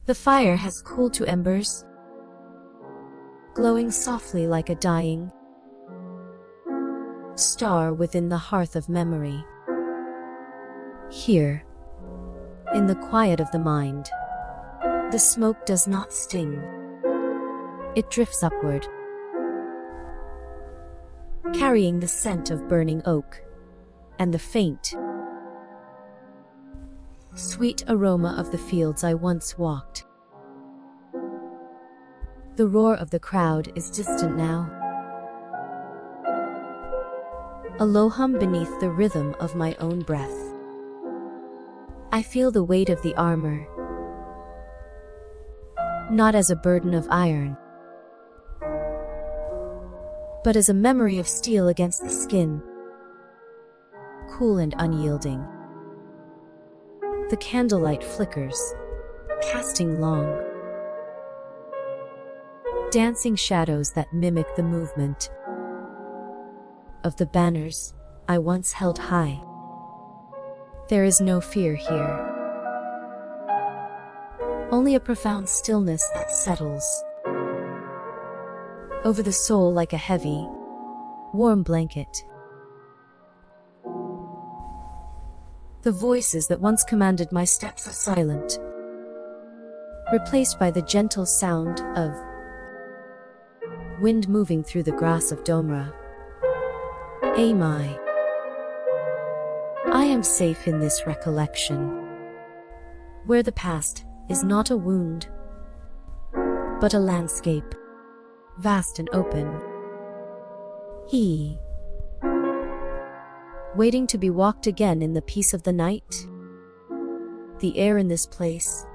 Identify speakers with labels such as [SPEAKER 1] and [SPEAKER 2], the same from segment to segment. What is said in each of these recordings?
[SPEAKER 1] The fire has cooled to embers, glowing softly like a dying star within the hearth of memory. Here, in the quiet of the mind, the smoke does not sting. It drifts upward, carrying the scent of burning oak and the faint, sweet aroma of the fields I once walked. The roar of the crowd is distant now, a low hum beneath the rhythm of my own breath. I feel the weight of the armor, not as a burden of iron, but as a memory of steel against the skin, cool and unyielding. The candlelight flickers, casting long, dancing shadows that mimic the movement of the banners I once held high. There is no fear here, only a profound stillness that settles over the soul like a heavy, warm blanket. The voices that once commanded my steps are silent, replaced by the gentle sound of wind moving through the grass of Domra. I am safe in this recollection, where the past is not a wound, but a landscape, vast and open. Waiting to be walked again in the peace of the night. The air in this place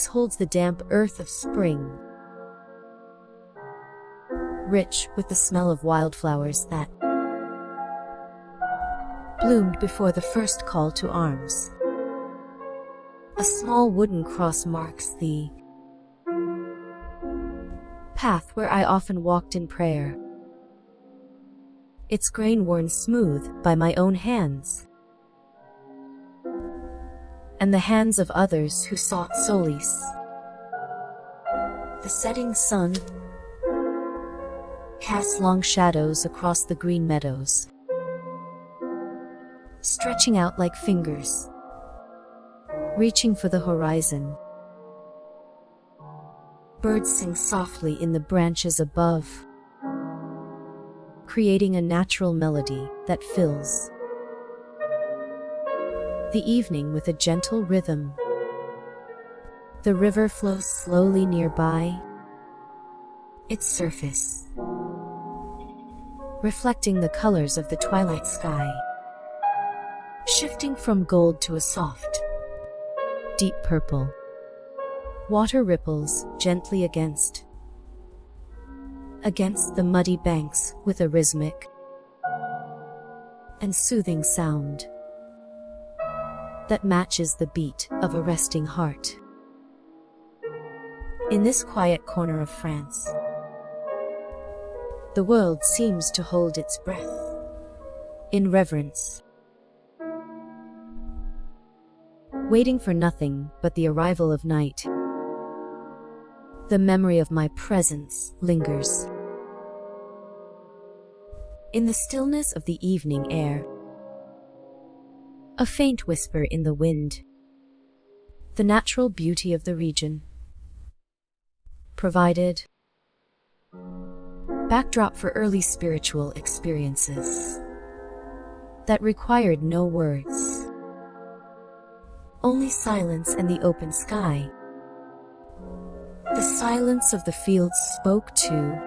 [SPEAKER 1] holds the damp earth of spring, rich with the smell of wildflowers that bloomed before the first call to arms. A small wooden cross marks the path where I often walked in prayer, its grain worn smooth by my own hands and the hands of others who sought solace. The setting sun casts long shadows across the green meadows, stretching out like fingers, reaching for the horizon. Birds sing softly in the branches above, creating a natural melody that fills the evening with a gentle rhythm. The river flows slowly nearby, its surface reflecting the colors of the twilight sky, shifting from gold to a soft, deep purple. Water ripples gently against the muddy banks with a rhythmic and soothing sound that matches the beat of a resting heart. In this quiet corner of France, the world seems to hold its breath in reverence, waiting for nothing but the arrival of night. The memory of my presence lingers in the stillness of the evening air, a faint whisper in the wind. The natural beauty of the region provided backdrop for early spiritual experiences that required no words, only silence and the open sky. The silence of the fields spoke to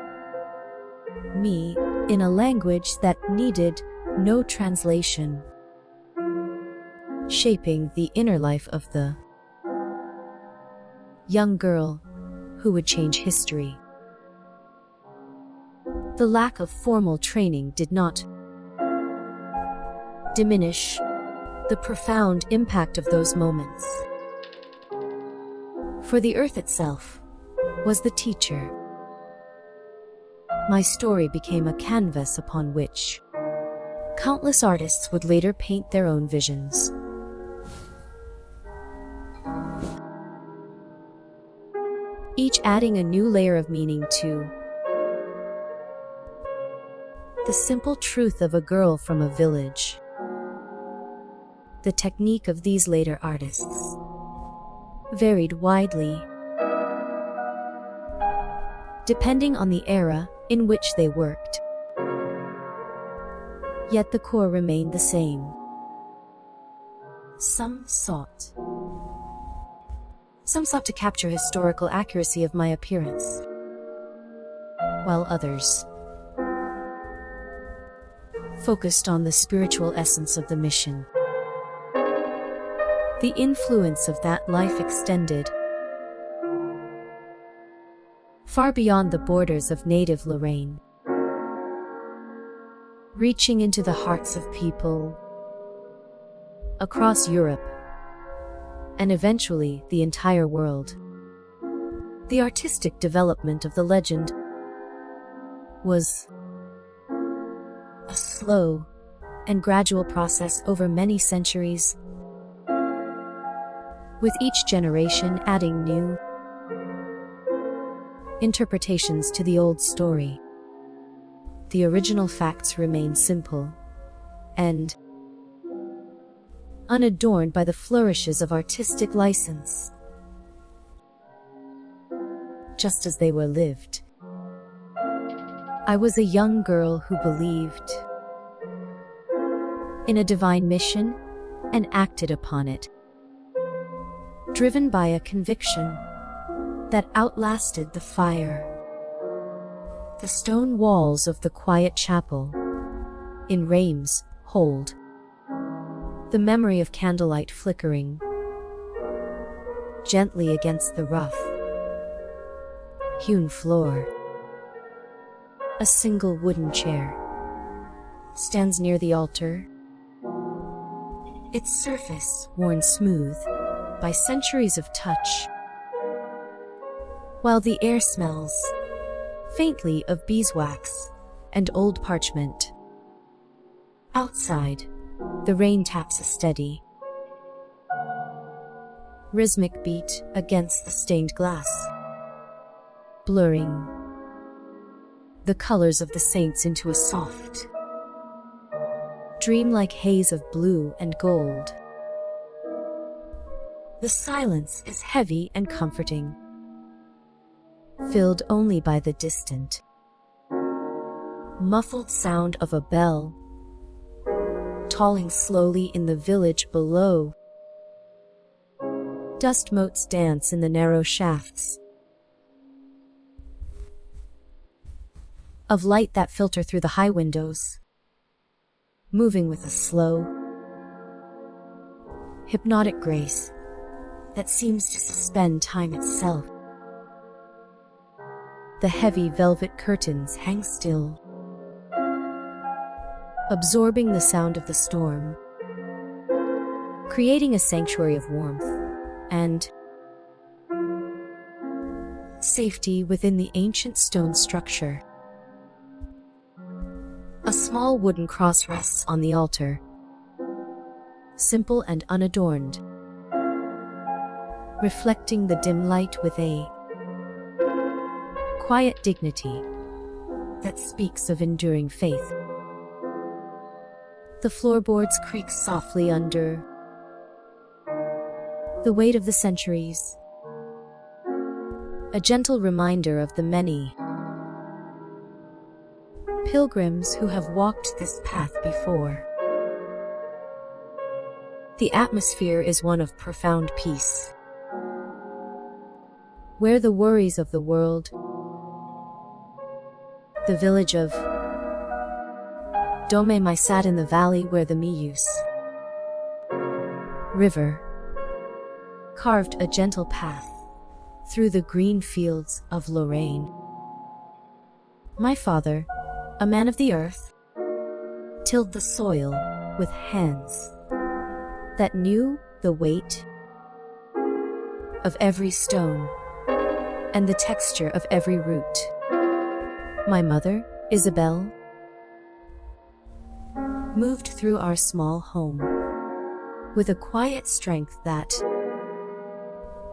[SPEAKER 1] me in a language that needed no translation, shaping the inner life of the young girl who would change history. The lack of formal training did not diminish the profound impact of those moments, for the earth itself was the teacher. My story became a canvas upon which countless artists would later paint their own visions. each adding a new layer of meaning to the simple truth of a girl from a village. The technique of these later artists varied widely, depending on the era in which they worked. Yet the core remained the same. Some sought to capture historical accuracy of my appearance, while others focused on the spiritual essence of the mission. The influence of that life extended far beyond the borders of native Lorraine, reaching into the hearts of people across Europe and eventually the entire world. The artistic development of the legend was a slow and gradual process over many centuries, with each generation adding new interpretations to the old story. The original facts remain simple and unadorned by the flourishes of artistic license, just as they were lived. I was a young girl who believed in a divine mission and acted upon it, driven by a conviction that outlasted the fire. The stone walls of the quiet chapel in Reims hold the memory of candlelight flickering gently against the rough hewn floor. A single wooden chair stands near the altar, its surface worn smooth by centuries of touch, while the air smells faintly of beeswax and old parchment. Outside, the rain taps a steady, rhythmic beat against the stained glass, blurring the colors of the saints into a soft, dreamlike haze of blue and gold. The silence is heavy and comforting, filled only by the distant, muffled sound of a bell tolling slowly in the village below. Dust motes dance in the narrow shafts of light that filter through the high windows, moving with a slow, hypnotic grace that seems to suspend time itself. The heavy velvet curtains hang still, absorbing the sound of the storm, creating a sanctuary of warmth and safety within the ancient stone structure. A small wooden cross rests on the altar, simple and unadorned, reflecting the dim light with a quiet dignity that speaks of enduring faith. The floorboards creak softly under the weight of the centuries, a gentle reminder of the many pilgrims who have walked this path before. The atmosphere is one of profound peace, where the worries of the world, the village of Domé sat in the valley where the Meuse River carved a gentle path through the green fields of Lorraine. My father, a man of the earth, tilled the soil with hands that knew the weight of every stone and the texture of every root. My mother, Isabel, moved through our small home with a quiet strength that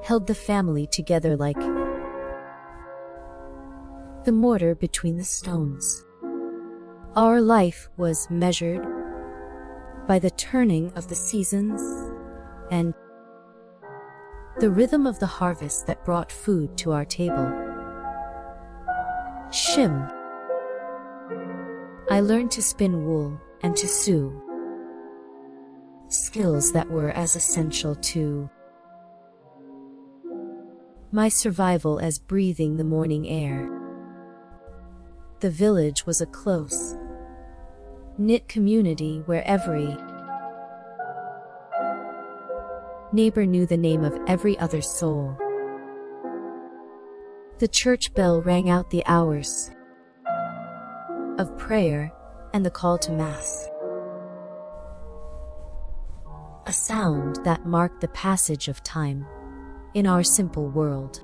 [SPEAKER 1] held the family together like the mortar between the stones. Our life was measured by the turning of the seasons and the rhythm of the harvest that brought food to our table. Shim. I learned to spin wool and to sew, skills that were as essential to my survival as breathing the morning air. The village was a close, knit community where every neighbor knew the name of every other soul. The church bell rang out the hours of prayer and the call to Mass, a sound that marked the passage of time in our simple world.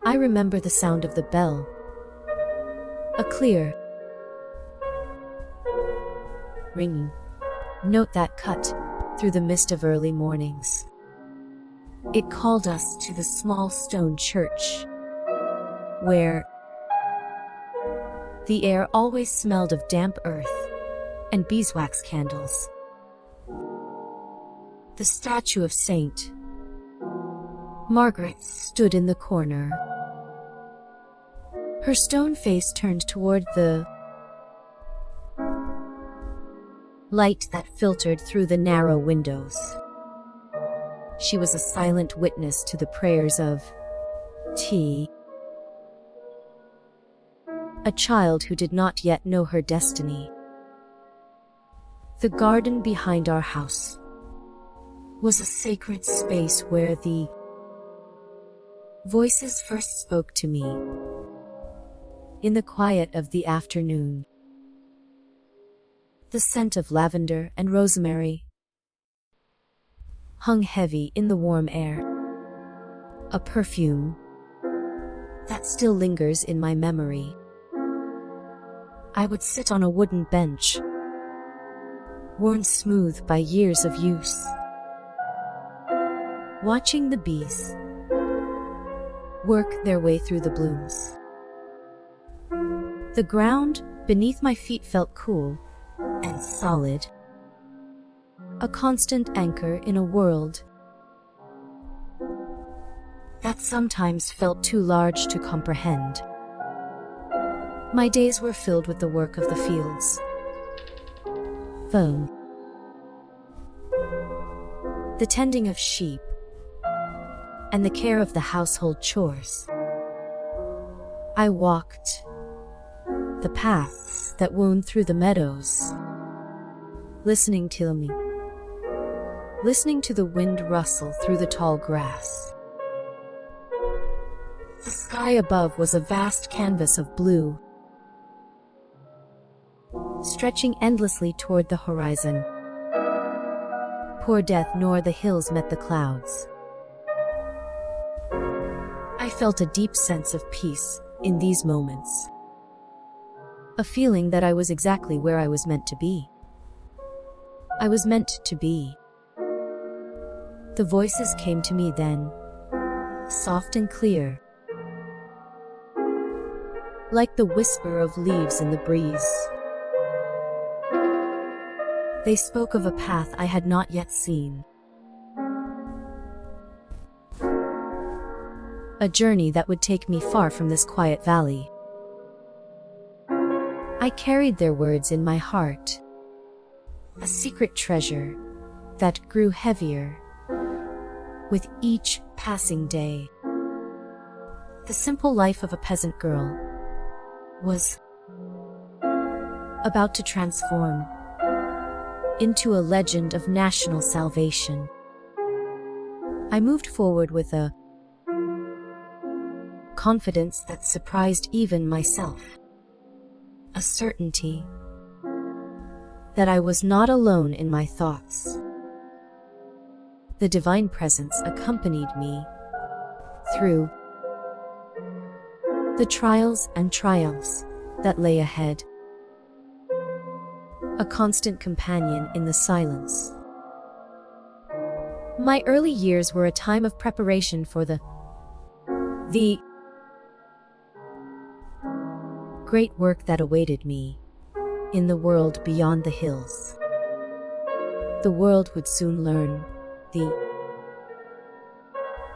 [SPEAKER 1] I remember the sound of the bell, a clear, ringing note that cut through the mist of early mornings. It called us to the small stone church, where the air always smelled of damp earth and beeswax candles. The statue of Saint Margaret stood in the corner, her stone face turned toward the light that filtered through the narrow windows. She was a silent witness to the prayers of T, a child who did not yet know her destiny. The garden behind our house was a sacred space where the voices first spoke to me. In the quiet of the afternoon, the scent of lavender and rosemary hung heavy in the warm air, a perfume that still lingers in my memory. I would sit on a wooden bench, worn smooth by years of use, watching the bees work their way through the blooms. The ground beneath my feet felt cool and solid, a constant anchor in a world that sometimes felt too large to comprehend. My days were filled with the work of the fields, the tending of sheep, and the care of the household chores. I walked the paths that wound through the meadows, listening to the wind rustle through the tall grass. The sky above was a vast canvas of blue, stretching endlessly toward the horizon. Poor death nor the hills met the clouds. I felt a deep sense of peace in these moments, a feeling that I was exactly where I was meant to be. I was meant to be. The voices came to me then, soft and clear, like the whisper of leaves in the breeze. They spoke of a path I had not yet seen, a journey that would take me far from this quiet valley. I carried their words in my heart, a secret treasure that grew heavier with each passing day. The simple life of a peasant girl was about to transform into a legend of national salvation. I moved forward with a confidence that surprised even myself, a certainty that I was not alone in my thoughts. The divine presence accompanied me through the trials and triumphs that lay ahead, a constant companion in the silence. My early years were a time of preparation for the great work that awaited me in the world beyond the hills. The world would soon learn the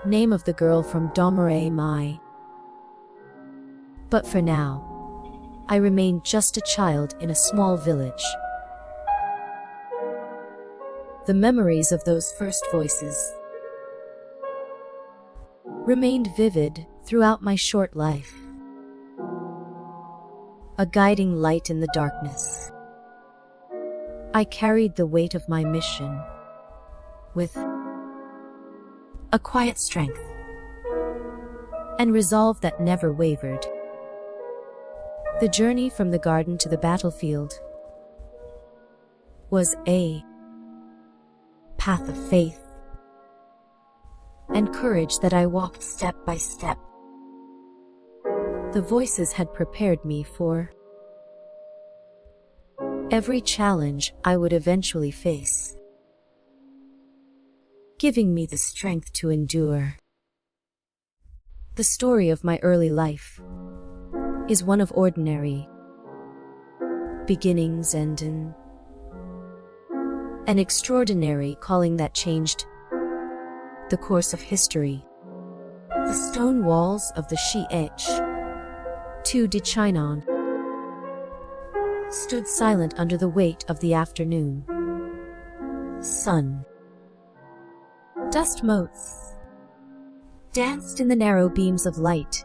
[SPEAKER 1] name of the girl from Domarai. But for now, I remained just a child in a small village. The memories of those first voices remained vivid throughout my short life, a guiding light in the darkness. I carried the weight of my mission with a quiet strength and resolve that never wavered. The journey from the garden to the battlefield was a path of faith and courage that I walked step by step. The voices had prepared me for every challenge I would eventually face, giving me the strength to endure. The story of my early life is one of ordinary beginnings and an extraordinary calling that changed the course of history. The stone walls of the Ch2 de Chinon stood silent under the weight of the afternoon sun. Dust motes danced in the narrow beams of light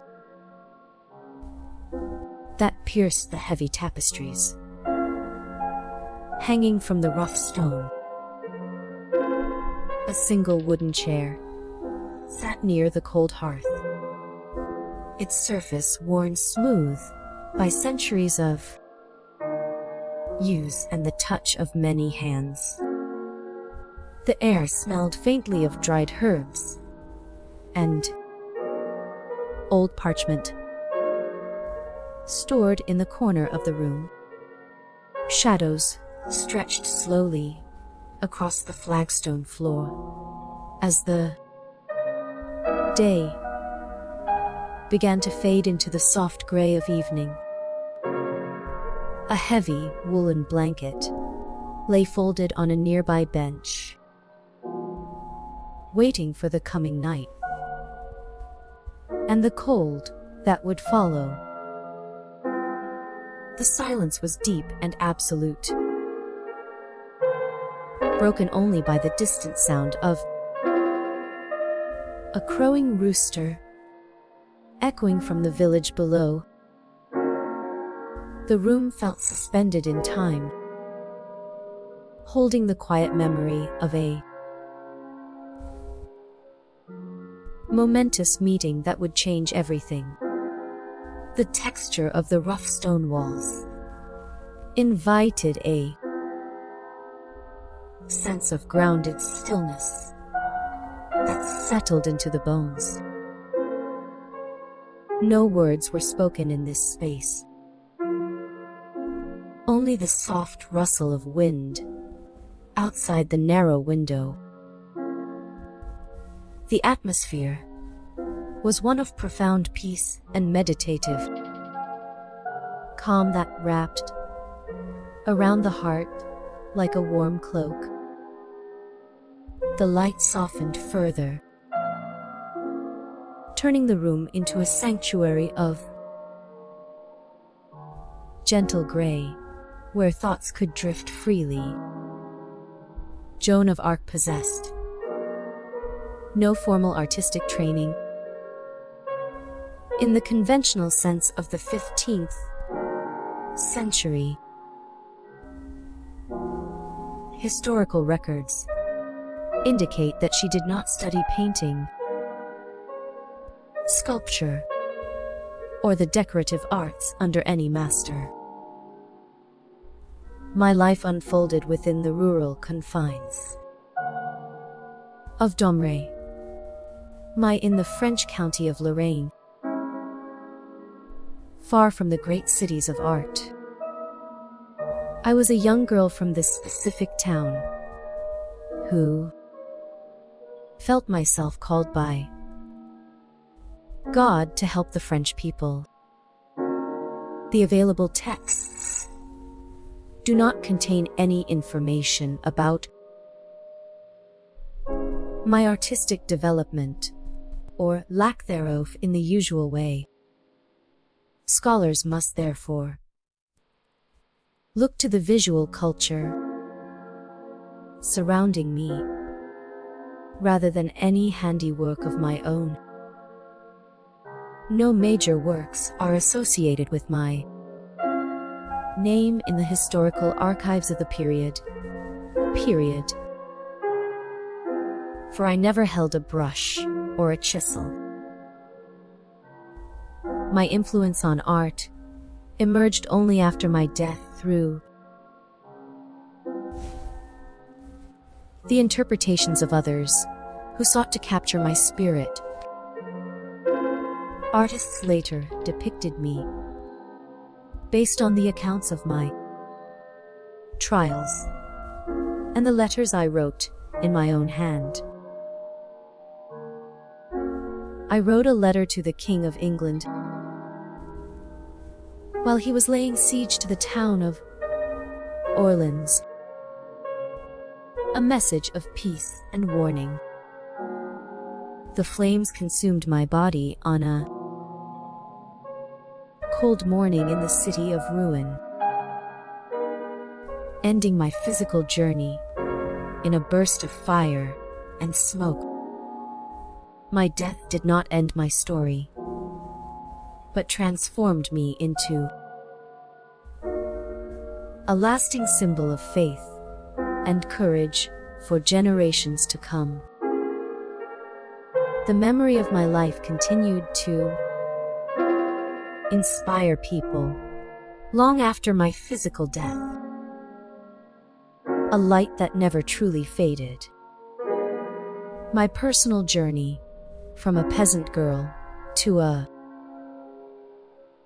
[SPEAKER 1] that pierced the heavy tapestries hanging from the rough stone. A single wooden chair sat near the cold hearth, its surface worn smooth by centuries of use and the touch of many hands. The air smelled faintly of dried herbs and old parchment. Stored in the corner of the room, shadows stretched slowly across the flagstone floor as the day began to fade into the soft gray of evening. A heavy woolen blanket lay folded on a nearby bench, waiting for the coming night and the cold that would follow. The silence was deep and absolute, broken only by the distant sound of a crowing rooster echoing from the village below. The room felt suspended in time, holding the quiet memory of a momentous meeting that would change everything. The texture of the rough stone walls invited a sense of grounded stillness that settled into the bones. No words were spoken in this space, only the soft rustle of wind outside the narrow window. The atmosphere was one of profound peace and meditative calm that wrapped around the heart like a warm cloak. The light softened further, turning the room into a sanctuary of gentle gray, where thoughts could drift freely. Joan of Arc possessed no formal artistic training in the conventional sense of the 15th century. Historical records indicate that she did not study painting, sculpture, or the decorative arts under any master. My life unfolded within the rural confines of Domarai, in the French county of Lorraine, far from the great cities of art. I was a young girl from this specific town who felt myself called by God to help the French people. The available texts do not contain any information about my artistic development, or lack thereof in the usual way. Scholars must therefore look to the visual culture surrounding me, rather than any handiwork of my own. No major works are associated with my name in the historical archives of the period. For I never held a brush or a chisel. My influence on art emerged only after my death through the interpretations of others who sought to capture my spirit. Artists later depicted me based on the accounts of my trials and the letters I wrote in my own hand. I wrote a letter to the King of England while he was laying siege to the town of Orleans, a message of peace and warning. The flames consumed my body on a cold morning in the city of ruin, ending my physical journey in a burst of fire and smoke. My death did not end my story, but transformed me into a lasting symbol of faith and courage for generations to come. The memory of my life continued to inspire people long after my physical death, a light that never truly faded. My personal journey from a peasant girl to a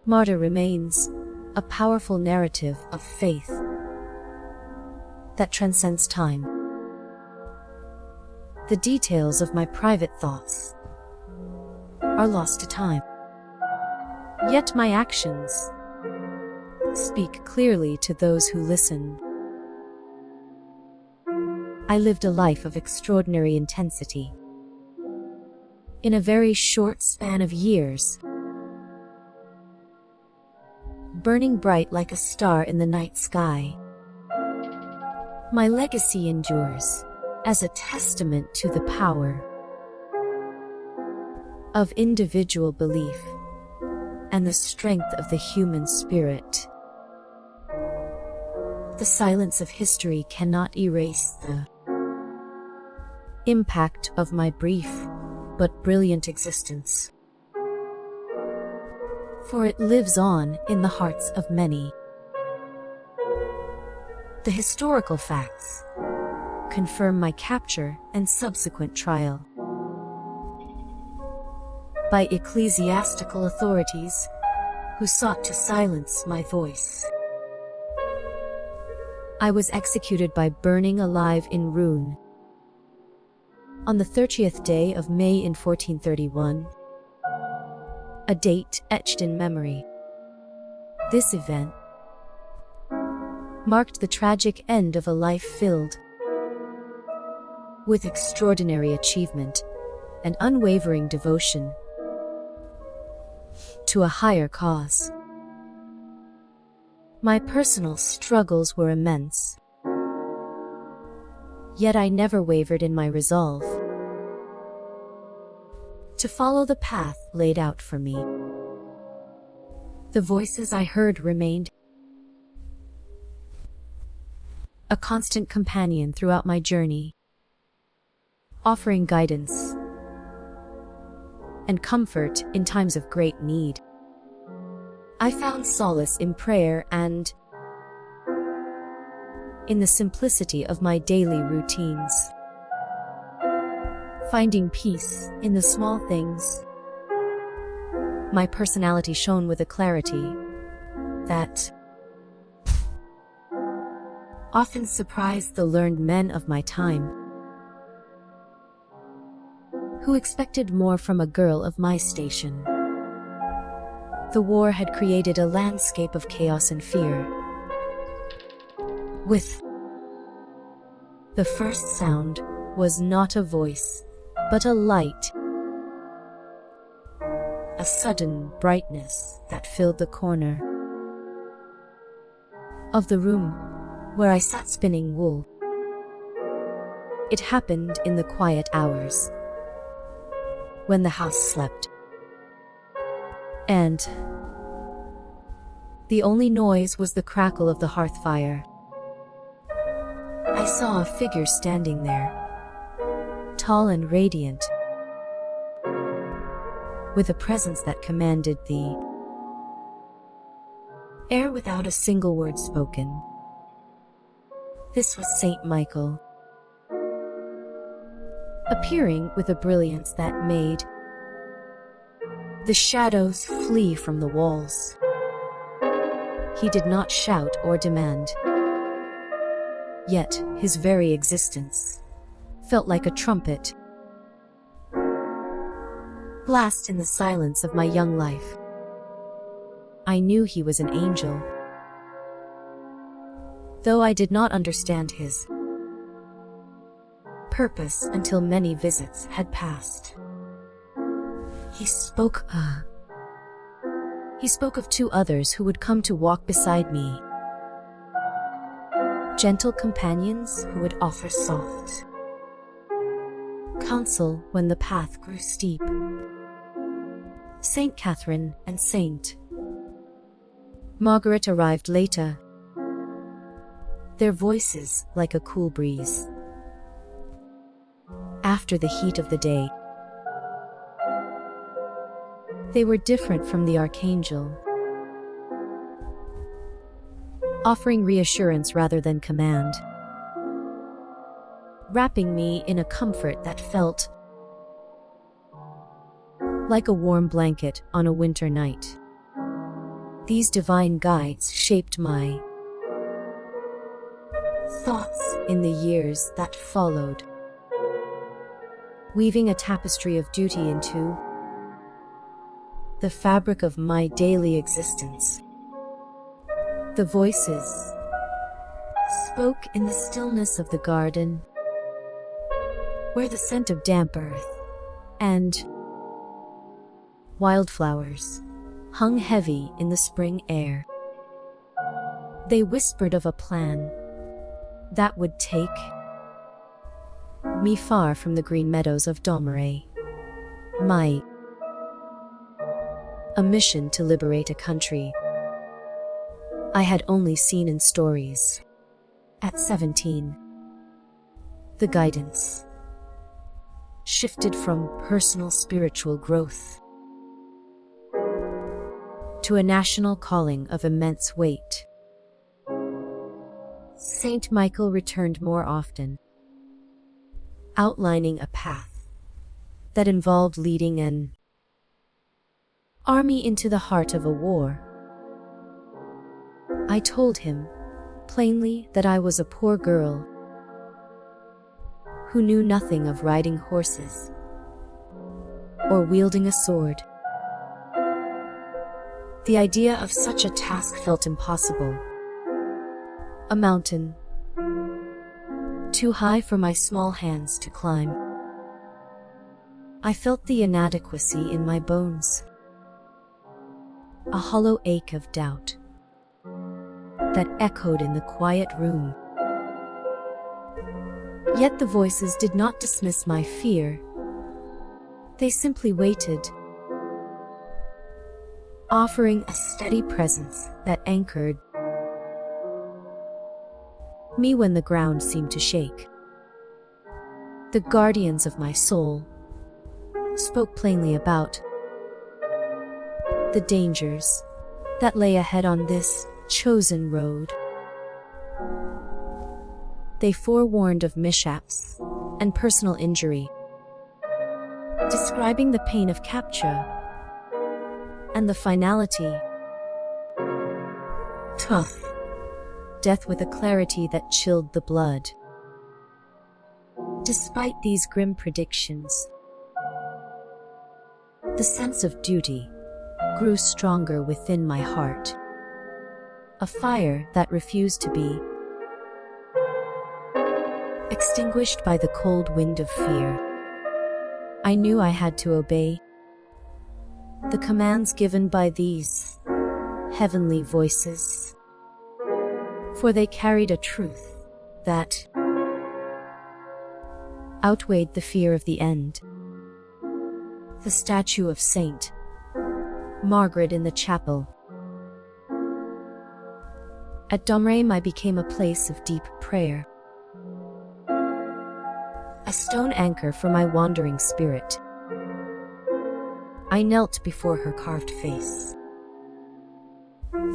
[SPEAKER 1] martyr remains a powerful narrative of faith that transcends time. The details of my private thoughts are lost to time, yet my actions speak clearly to those who listen. I lived a life of extraordinary intensity. In a very short span of years, burning bright like a star in the night sky, my legacy endures as a testament to the power of individual belief and the strength of the human spirit. The silence of history cannot erase the impact of my brief but brilliant existence, for it lives on in the hearts of many. The historical facts confirm my capture and subsequent trial by ecclesiastical authorities who sought to silence my voice. I was executed by burning alive in Rouen on the 30th day of May in 1431, a date etched in memory. This event marked the tragic end of a life filled with extraordinary achievement and unwavering devotion to a higher cause. My personal struggles were immense, yet I never wavered in my resolve to follow the path laid out for me. The voices I heard remained a constant companion throughout my journey, offering guidance and comfort in times of great need. I found solace in prayer and in the simplicity of my daily routines, finding peace in the small things. My personality shone with a clarity that often surprised the learned men of my time, who expected more from a girl of my station. The war had created a landscape of chaos and fear. With the first sound was not a voice, but a light, a sudden brightness that filled the corner of the room where I sat spinning wool. It happened in the quiet hours, when the house slept, and the only noise was the crackle of the hearth fire. I saw a figure standing there, tall and radiant, with a presence that commanded the air without a single word spoken. This was Saint Michael, appearing with a brilliance that made the shadows flee from the walls. He did not shout or demand, yet his very existence felt like a trumpet blast in the silence of my young life. I knew he was an angel, though I did not understand his purpose until many visits had passed. He spoke of two others who would come to walk beside me, gentle companions who would offer soft counsel when the path grew steep. Saint Catherine and Saint Margaret arrived later, their voices like a cool breeze after the heat of the day. They were different from the archangel, offering reassurance rather than command, wrapping me in a comfort that felt like a warm blanket on a winter night. These divine guides shaped my thoughts in the years that followed, weaving a tapestry of duty into the fabric of my daily existence. The voices spoke in the stillness of the garden, where the scent of damp earth and wildflowers hung heavy in the spring air. They whispered of a plan that would take me far from the green meadows of Domeray. A mission to liberate a country I had only seen in stories. At 17, the guidance shifted from personal spiritual growth to a national calling of immense weight. Saint Michael returned more often, outlining a path that involved leading an army into the heart of a war. I told him plainly that I was a poor girl who knew nothing of riding horses or wielding a sword. The idea of such a task felt impossible. A mountain too high for my small hands to climb. I felt the inadequacy in my bones, a hollow ache of doubt that echoed in the quiet room. Yet the voices did not dismiss my fear. They simply waited, offering a steady presence that anchored me when the ground seemed to shake. The guardians of my soul spoke plainly about the dangers that lay ahead on this chosen road. They forewarned of mishaps and personal injury, describing the pain of capture and the finality, tough death with a clarity that chilled the blood. Despite these grim predictions, the sense of duty grew stronger within my heart. A fire that refused to be extinguished by the cold wind of fear. I knew I had to obey the commands given by these heavenly voices, for they carried a truth that outweighed the fear of the end. The statue of Saint Margaret in the chapel at Domremy became a place of deep prayer, a stone anchor for my wandering spirit. I knelt before her carved face,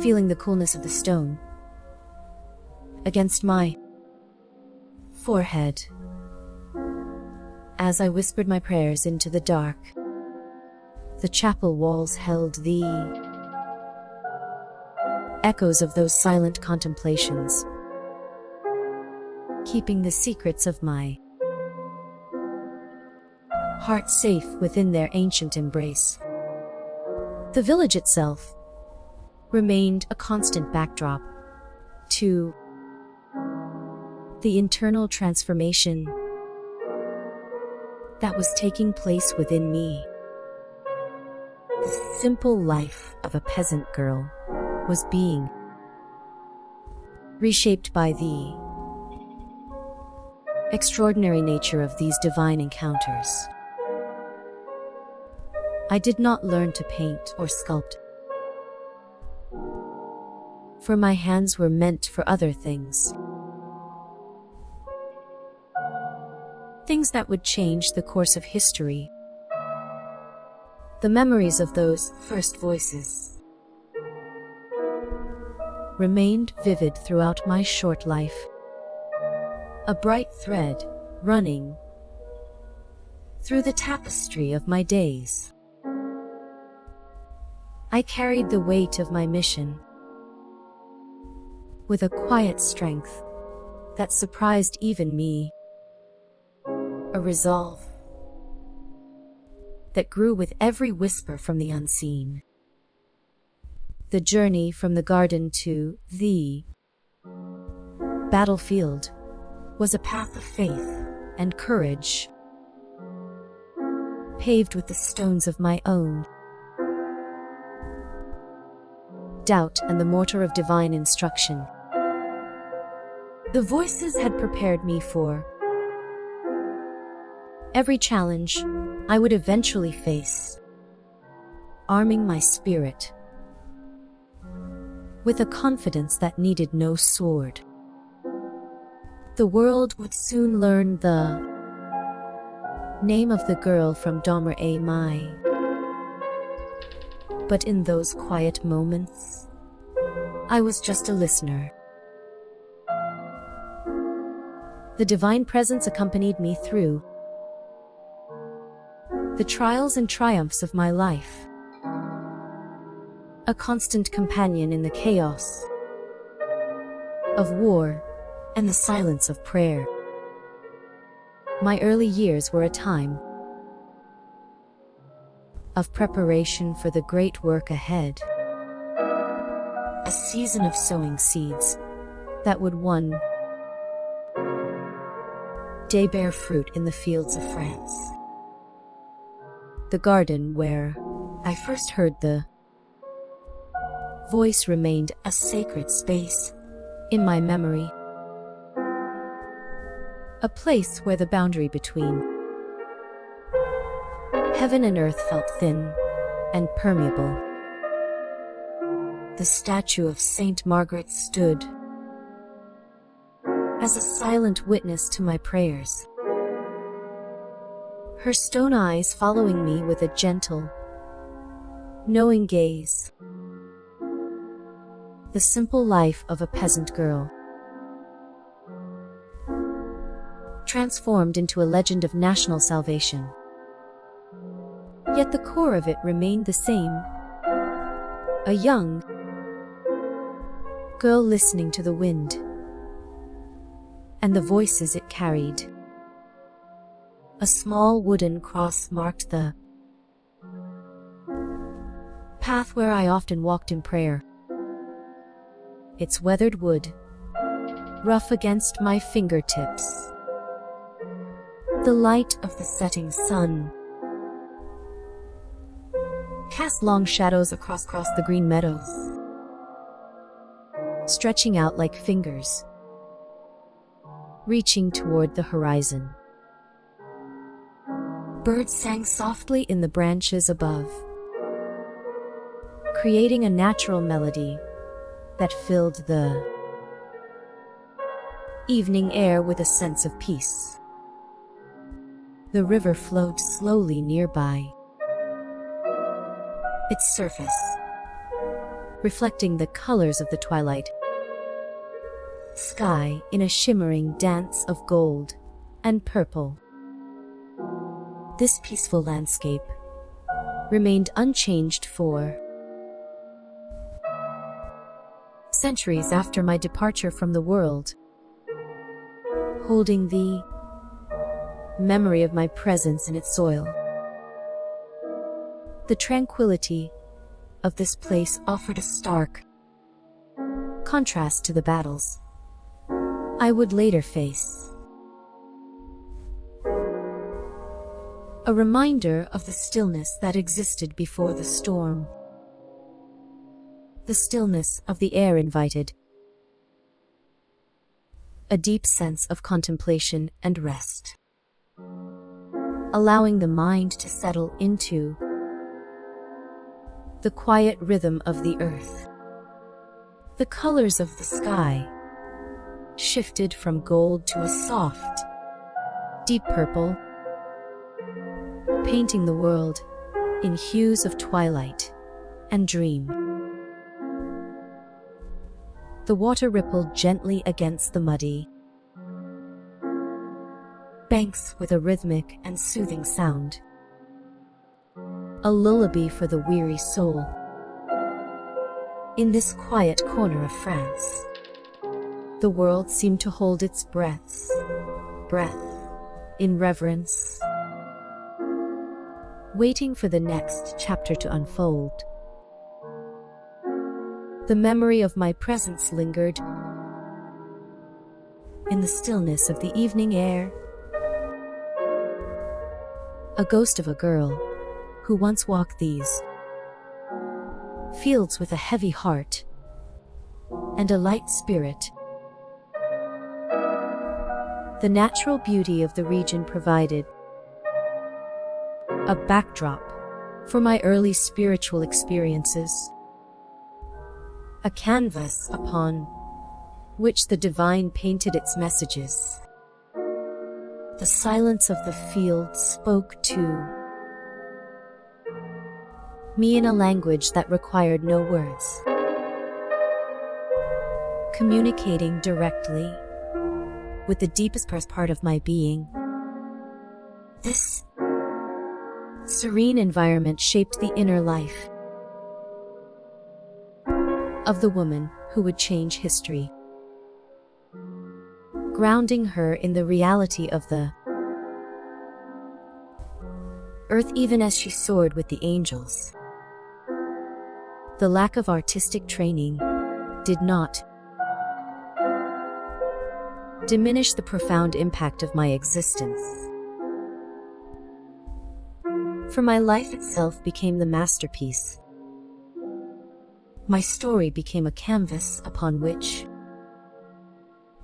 [SPEAKER 1] feeling the coolness of the stone against my forehead. As I whispered my prayers into the dark, the chapel walls held the echoes of those silent contemplations, keeping the secrets of my heart safe within their ancient embrace. The village itself remained a constant backdrop to the internal transformation that was taking place within me. The simple life of a peasant girl was being reshaped by the extraordinary nature of these divine encounters. I did not learn to paint or sculpt, for my hands were meant for other things. Things that would change the course of history. The memories of those first voices remained vivid throughout my short life, a bright thread running through the tapestry of my days. I carried the weight of my mission with a quiet strength that surprised even me, a resolve that grew with every whisper from the unseen. The journey from the garden to the battlefield was a path of faith and courage, paved with the stones of my own doubt and the mortar of divine instruction. The voices had prepared me for every challenge I would eventually face, arming my spirit with a confidence that needed no sword. The world would soon learn the name of the girl from Domremy. But in those quiet moments, I was just a listener. The divine presence accompanied me through the trials and triumphs of my life, a constant companion in the chaos of war and the silence of prayer. My early years were a time of preparation for the great work ahead, a season of sowing seeds that would one day bear fruit in the fields of France. The garden where I first heard the voice remained a sacred space in my memory, a place where the boundary between heaven and earth felt thin and permeable. The statue of Saint Margaret stood as a silent witness to my prayers, her stone eyes following me with a gentle, knowing gaze. The simple life of a peasant girl, transformed into a legend of national salvation. Yet the core of it remained the same. A young girl listening to the wind and the voices it carried. A small wooden cross marked the path where I often walked in prayer. Its weathered wood, rough against my fingertips. The light of the setting sun cast long shadows across the green meadows, stretching out like fingers, reaching toward the horizon. Birds sang softly in the branches above, creating a natural melody that filled the evening air with a sense of peace. The river flowed slowly nearby, its surface reflecting the colors of the twilight sky in a shimmering dance of gold and purple. This peaceful landscape remained unchanged for centuries after my departure from the world, holding the memory of my presence in its soil. The tranquility of this place offered a stark contrast to the battles I would later face. A reminder of the stillness that existed before the storm. The stillness of the air invited a deep sense of contemplation and rest, allowing the mind to settle into the quiet rhythm of the earth. The colors of the sky shifted from gold to a soft, deep purple, painting the world in hues of twilight and dream. The water rippled gently against the muddy banks with a rhythmic and soothing sound, a lullaby for the weary soul. In this quiet corner of France, the world seemed to hold its breath in reverence, waiting for the next chapter to unfold. The memory of my presence lingered in the stillness of the evening air, a ghost of a girl who once walked these fields with a heavy heart and a light spirit. The natural beauty of the region provided a backdrop for my early spiritual experiences, a canvas upon which the divine painted its messages. The silence of the field spoke to me in a language that required no words, communicating directly with the deepest part of my being. This serene environment shaped the inner life of the woman who would change history, grounding her in the reality of the earth even as she soared with the angels. The lack of artistic training did not diminish the profound impact of my existence, for my life itself became the masterpiece. My story became a canvas upon which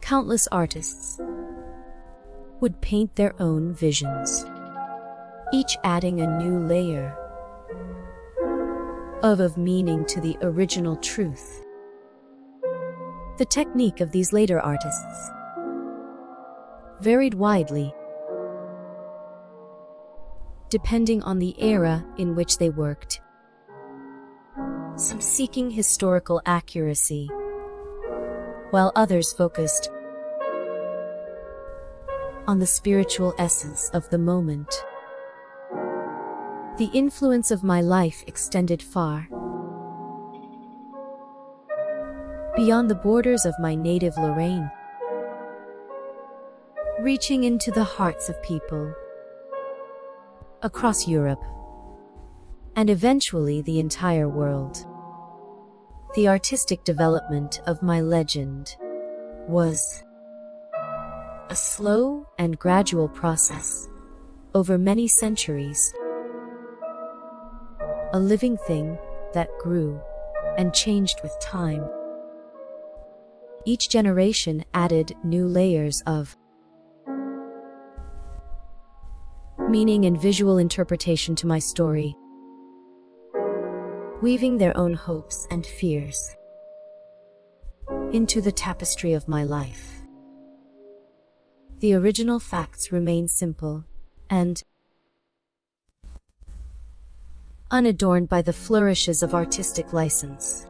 [SPEAKER 1] countless artists would paint their own visions, each adding a new layer of meaning to the original truth. The technique of these later artists varied widely, depending on the era in which they worked, some seeking historical accuracy, while others focused on the spiritual essence of the moment. The influence of my life extended far beyond the borders of my native Lorraine, reaching into the hearts of people across Europe, and eventually the entire world. The artistic development of my legend was a slow and gradual process over many centuries. A living thing that grew and changed with time. Each generation added new layers of meaning and visual interpretation to my story, weaving their own hopes and fears into the tapestry of my life. The original facts remain simple and unadorned by the flourishes of artistic license.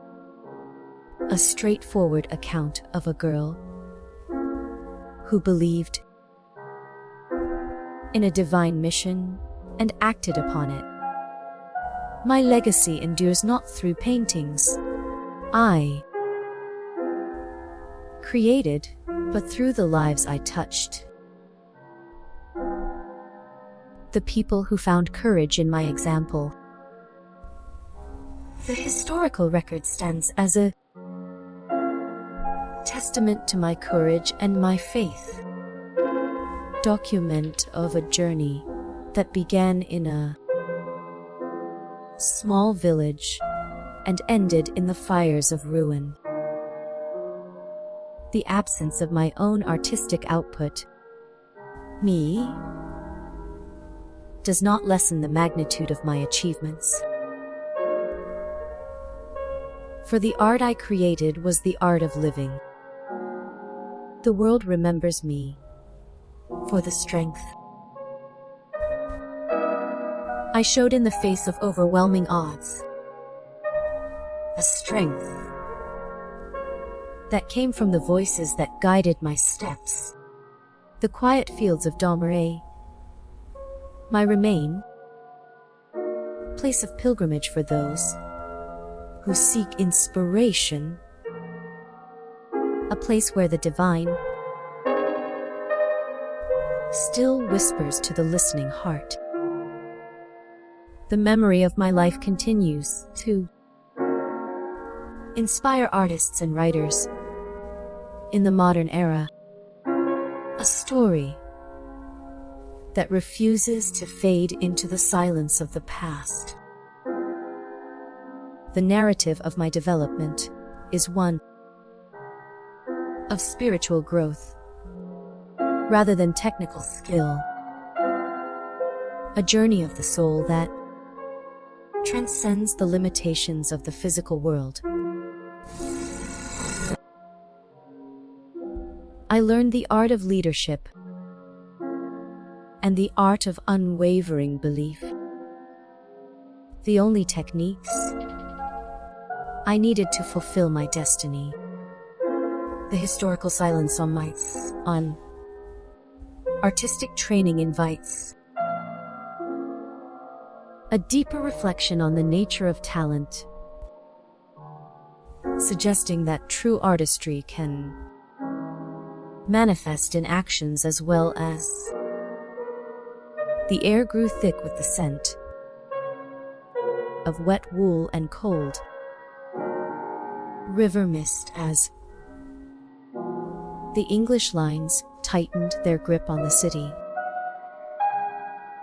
[SPEAKER 1] A straightforward account of a girl who believed in a divine mission and acted upon it. My legacy endures not through paintings I created, but through the lives I touched. The people who found courage in my example. The historical record stands as a testament to my courage and my faith. Document of a journey that began in a small village and ended in the fires of ruin. The absence of my own artistic output, me, does not lessen the magnitude of my achievements. For the art I created was the art of living. The world remembers me for the strength I showed in the face of overwhelming odds. A strength that came from the voices that guided my steps. The quiet fields of Domeray, my remain, place of pilgrimage for those who seek inspiration, a place where the divine still whispers to the listening heart. The memory of my life continues to inspire artists and writers in the modern era. A story that refuses to fade into the silence of the past. The narrative of my development is one of spiritual growth rather than technical skill. A journey of the soul that transcends the limitations of the physical world. I learned the art of leadership and the art of unwavering belief. The only techniques I needed to fulfill my destiny. The historical silence on artistic training invites a deeper reflection on the nature of talent, suggesting that true artistry can manifest in actions as well as. The air grew thick with the scent of wet wool and cold river mist as the English lines tightened their grip on the city.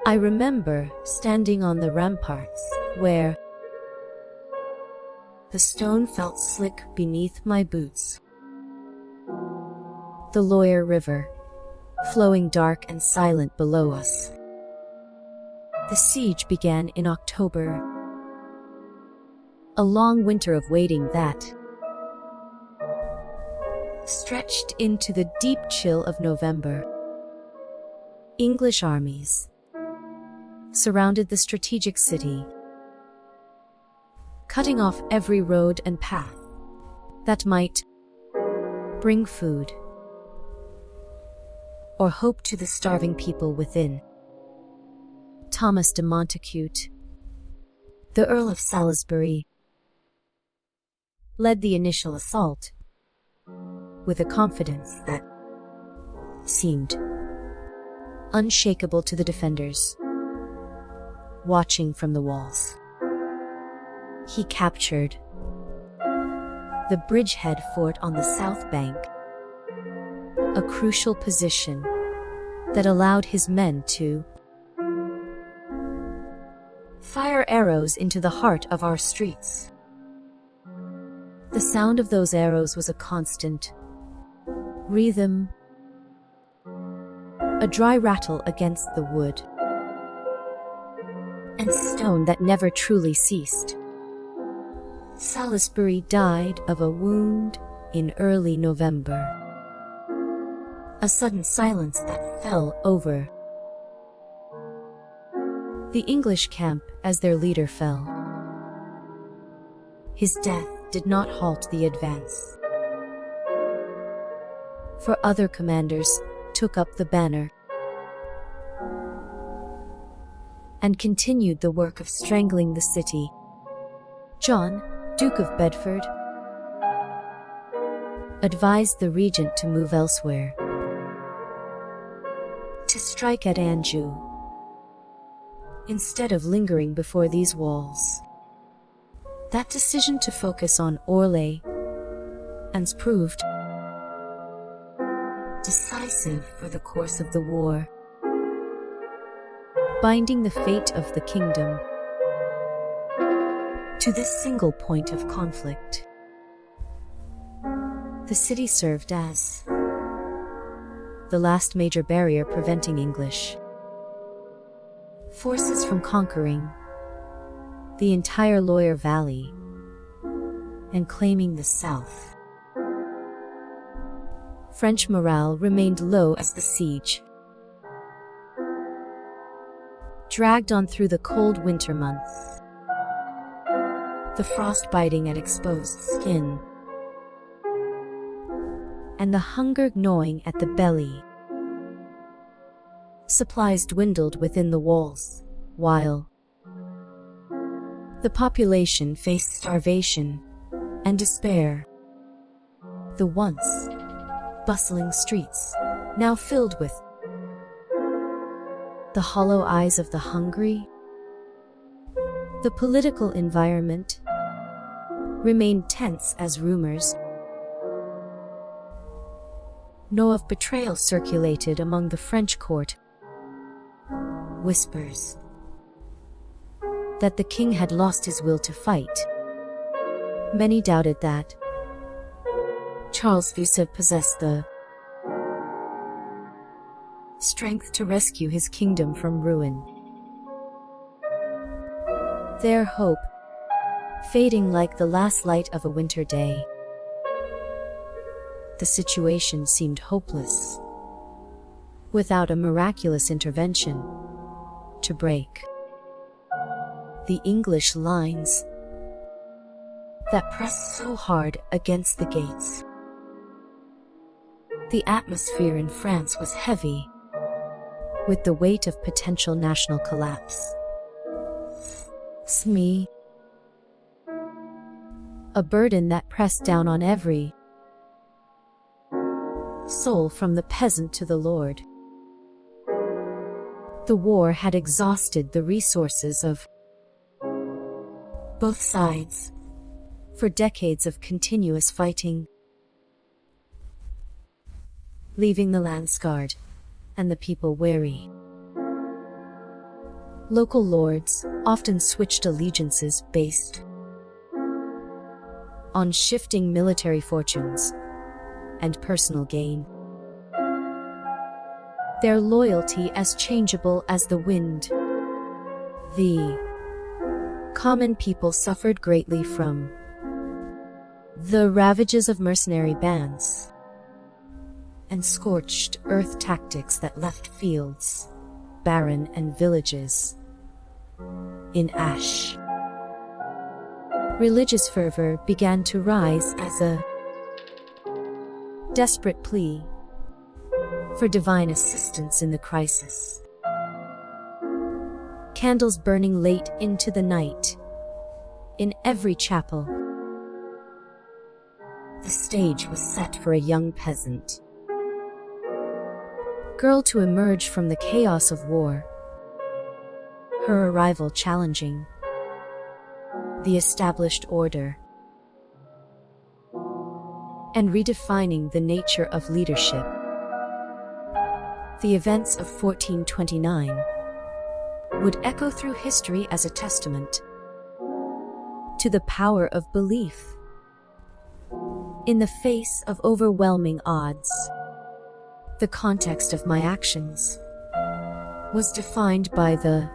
[SPEAKER 1] I remember standing on the ramparts where the stone felt slick beneath my boots. The Loire River, flowing dark and silent below us. The siege began in October. A long winter of waiting that stretched into the deep chill of November. English armies surrounded the strategic city, cutting off every road and path that might bring food or hope to the starving people within. Thomas de Montacute, the Earl of Salisbury, led the initial assault with a confidence that seemed unshakable to the defenders watching from the walls. He captured the bridgehead fort on the south bank, a crucial position that allowed his men to fire arrows into the heart of our streets. The sound of those arrows was a constant rhythm, a dry rattle against the wood and stone that never truly ceased. Salisbury died of a wound in early November. A sudden silence that fell over the English camp as their leader fell. His death did not halt the advance, for other commanders took up the banner and continued the work of strangling the city. John, Duke of Bedford, advised the regent to move elsewhere, to strike at Anjou, instead of lingering before these walls. That decision to focus on Orléans proved decisive for the course of the war, binding the fate of the kingdom to this single point of conflict. The city served as the last major barrier preventing English forces from conquering the entire Loire Valley and claiming the south. French morale remained low as the siege dragged on through the cold winter months. The frost biting at exposed skin and the hunger gnawing at the belly. Supplies dwindled within the walls, while the population faced starvation and despair. The once bustling streets, now filled with the hollow eyes of the hungry. The political environment remained tense as rumors of betrayal circulated among the French court. Whispers that the king had lost his will to fight. Many doubted that Charles V possessed the strength to rescue his kingdom from ruin. Their hope fading like the last light of a winter day. The situation seemed hopeless, without a miraculous intervention to break the English lines that pressed so hard against the gates. The atmosphere in France was heavy with the weight of potential national collapse. SME, a burden that pressed down on every soul from the peasant to the lord. The war had exhausted the resources of both sides for decades of continuous fighting, leaving the land scarred and the people weary. Local lords often switched allegiances based on shifting military fortunes and personal gain. Their loyalty as changeable as the wind. The common people suffered greatly from the ravages of mercenary bands and scorched earth tactics that left fields barren and villages in ash. Religious fervor began to rise as a desperate plea for divine assistance in the crisis. Candles burning late into the night in every chapel. The stage was set for a young peasant girl to emerge from the chaos of war, her arrival challenging the established order, and redefining the nature of leadership. The events of 1429 would echo through history as a testament to the power of belief in the face of overwhelming odds. The context of my actions was defined by the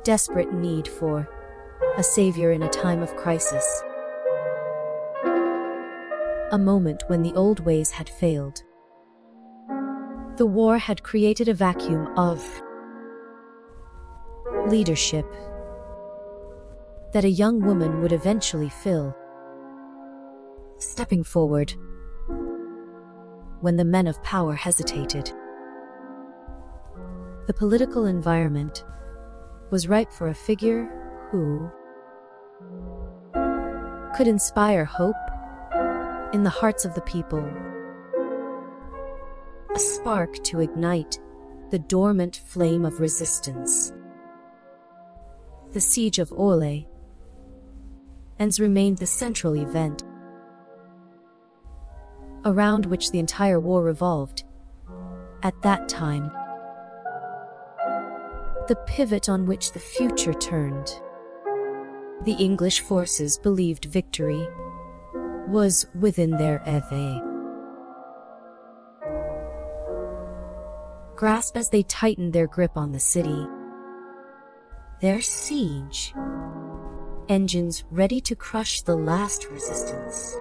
[SPEAKER 1] desperate need for a savior in a time of crisis, a moment when the old ways had failed. The war had created a vacuum of leadership that a young woman would eventually fill, stepping forward when the men of power hesitated. The political environment was ripe for a figure who could inspire hope in the hearts of the people, a spark to ignite the dormant flame of resistance. The Siege of Orleans remained the central event around which the entire war revolved. At that time, the pivot on which the future turned. The English forces believed victory was within their grasp as they tightened their grip on the city. Their siege engines ready to crush the last resistance.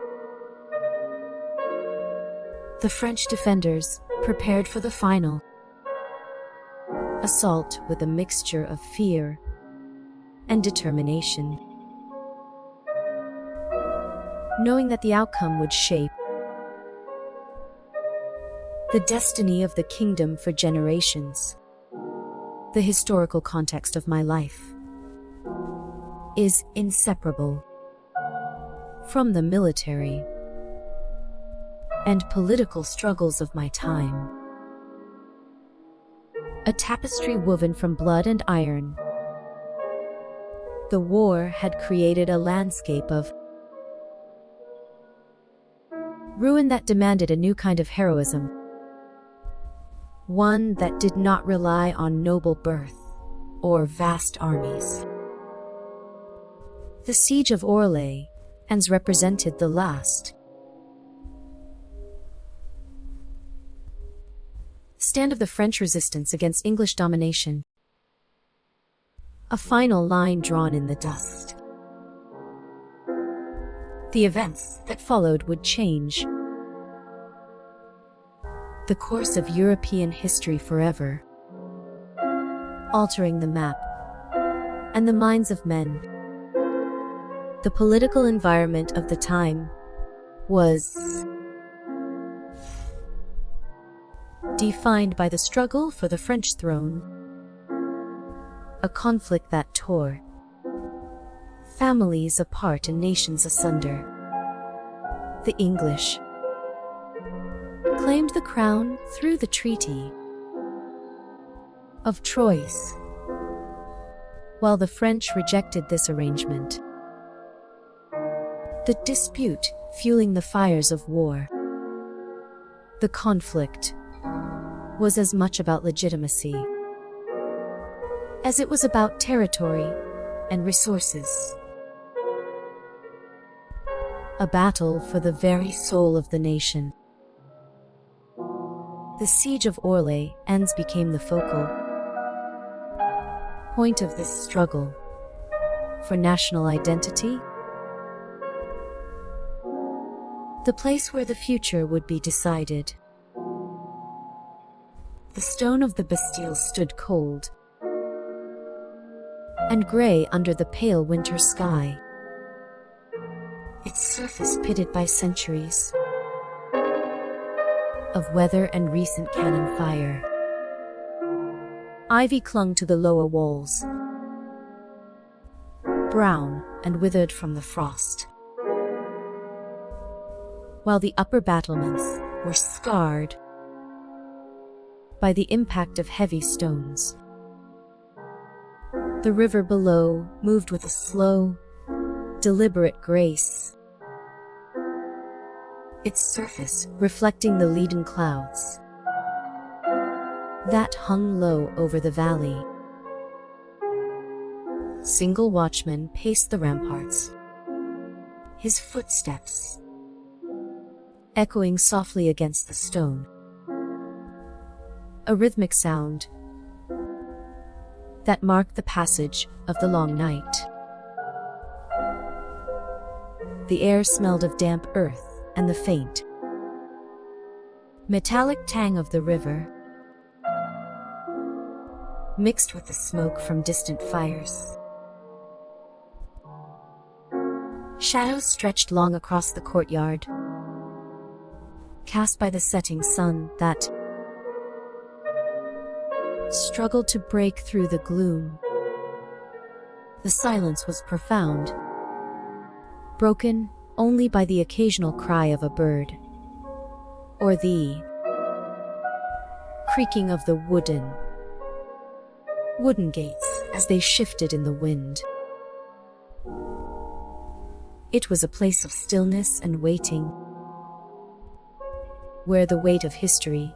[SPEAKER 1] The French defenders prepared for the final assault with a mixture of fear and determination, knowing that the outcome would shape the destiny of the kingdom for generations. The historical context of my life is inseparable from the military and political struggles of my time. A tapestry woven from blood and iron, the war had created a landscape of ruin that demanded a new kind of heroism, one that did not rely on noble birth or vast armies. The Siege of Orleans represented the last stand of the French resistance against English domination, a final line drawn in the dust. The events that followed would change the course of European history forever, altering the map and the minds of men. The political environment of the time was defined by the struggle for the French throne, a conflict that tore families apart and nations asunder. The English claimed the crown through the Treaty of Troyes, while the French rejected this arrangement. The dispute fueling the fires of war. The conflict was as much about legitimacy as it was about territory and resources. A battle for the very soul of the nation. The Siege of Orleans became the focal point of this struggle for national identity, the place where the future would be decided. The stone of the Bastille stood cold and gray under the pale winter sky, its surface pitted by centuries of weather and recent cannon fire. Ivy clung to the lower walls, brown and withered from the frost, while the upper battlements were scarred by the impact of heavy stones. The river below moved with a slow, deliberate grace, its surface reflecting the leaden clouds that hung low over the valley. Single watchman paced the ramparts, his footsteps echoing softly against the stone. A rhythmic sound that marked the passage of the long night. The air smelled of damp earth and the faint, metallic tang of the river, mixed with the smoke from distant fires. Shadows stretched long across the courtyard, cast by the setting sun that struggled to break through the gloom. The silence was profound, broken only by the occasional cry of a bird, or the creaking of the wooden gates as they shifted in the wind. It was a place of stillness and waiting, where the weight of history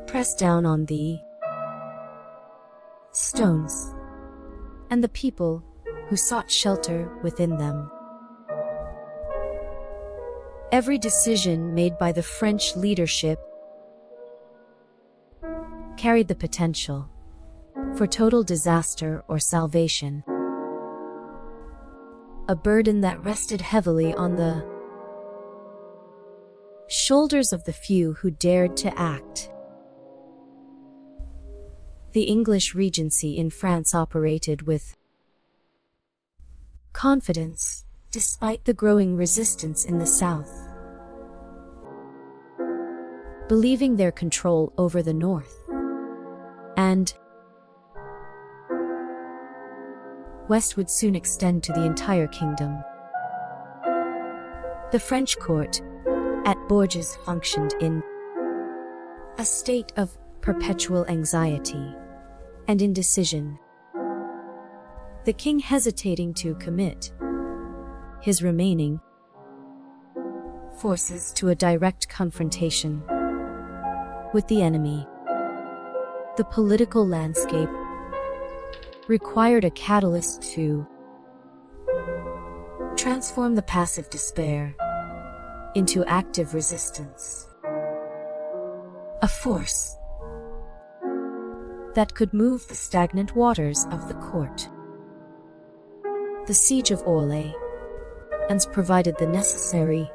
[SPEAKER 1] pressed down on the stones and the people who sought shelter within them. Every decision made by the French leadership carried the potential for total disaster or salvation, a burden that rested heavily on the shoulders of the few who dared to act. The English Regency in France operated with confidence, despite the growing resistance in the south, believing their control over the north and west would soon extend to the entire kingdom. The French court at Bourges functioned in a state of perpetual anxiety and indecision, the king hesitating to commit his remaining forces to a direct confrontation with the enemy. The political landscape required a catalyst to transform the passive despair into active resistance, a force that could move the stagnant waters of the court. The siege of Orléans provided the necessary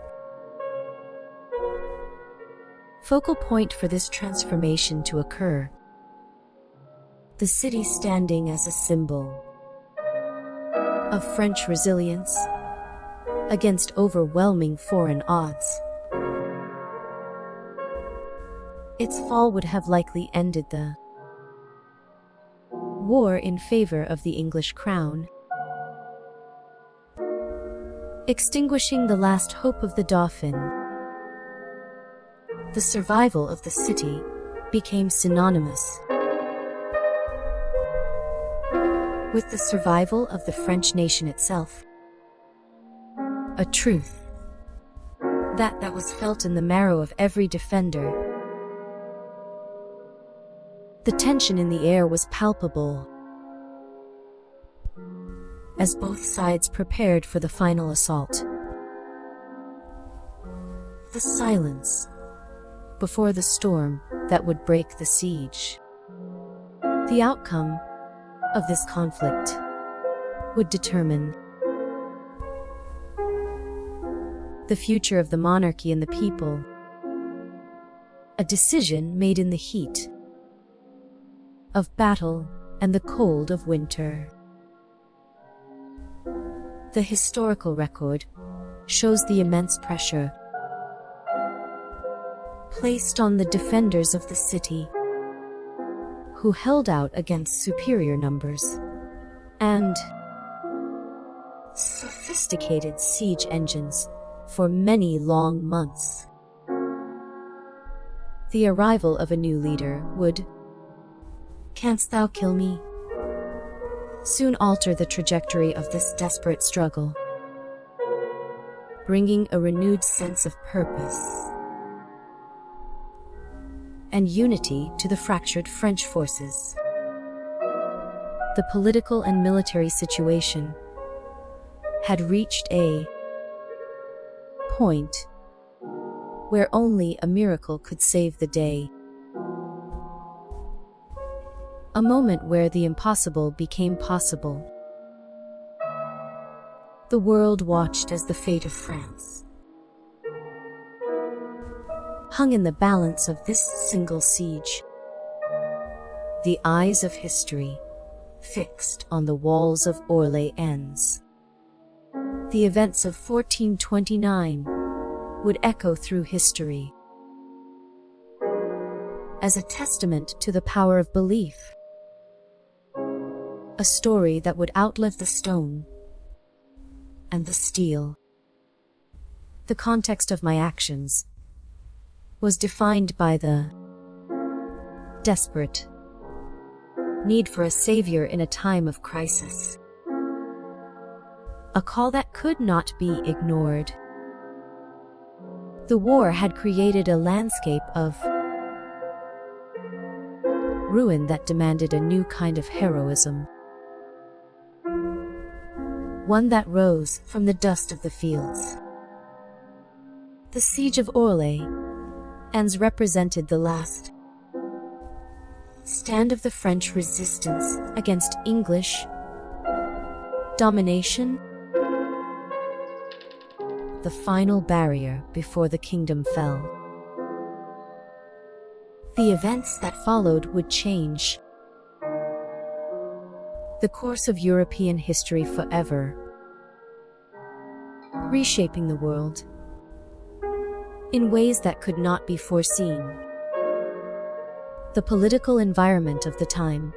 [SPEAKER 1] focal point for this transformation to occur, the city standing as a symbol of French resilience against overwhelming foreign odds. Its fall would have likely ended the war in favor of the English crown, extinguishing the last hope of the Dauphin. The survival of the city became synonymous with the survival of the French nation itself, a truth that was felt in the marrow of every defender. The tension in the air was palpable as both sides prepared for the final assault. The silence before the storm that would break the siege. The outcome of this conflict would determine the future of the monarchy and the people, a decision made in the heat of battle and the cold of winter. The historical record shows the immense pressure placed on the defenders of the city, who held out against superior numbers and sophisticated siege engines for many long months. The arrival of a new leader would, "Canst thou kill me?" soon alter the trajectory of this desperate struggle, bringing a renewed sense of purpose and unity to the fractured French forces. The political and military situation had reached a point where only a miracle could save the day. A moment where the impossible became possible. The world watched as the fate of France hung in the balance of this single siege. The eyes of history fixed on the walls of Orléans. The events of 1429 would echo through history as a testament to the power of belief. A story that would outlive the stone and the steel. The context of my actions was defined by the desperate need for a savior in a time of crisis. A call that could not be ignored. The war had created a landscape of ruin that demanded a new kind of heroism. One that rose from the dust of the fields. The siege of Orléans represented the last stand of the French resistance against English domination. The final barrier before the kingdom fell. The events that followed would change the course of European history forever, reshaping the world in ways that could not be foreseen. The political environment of the time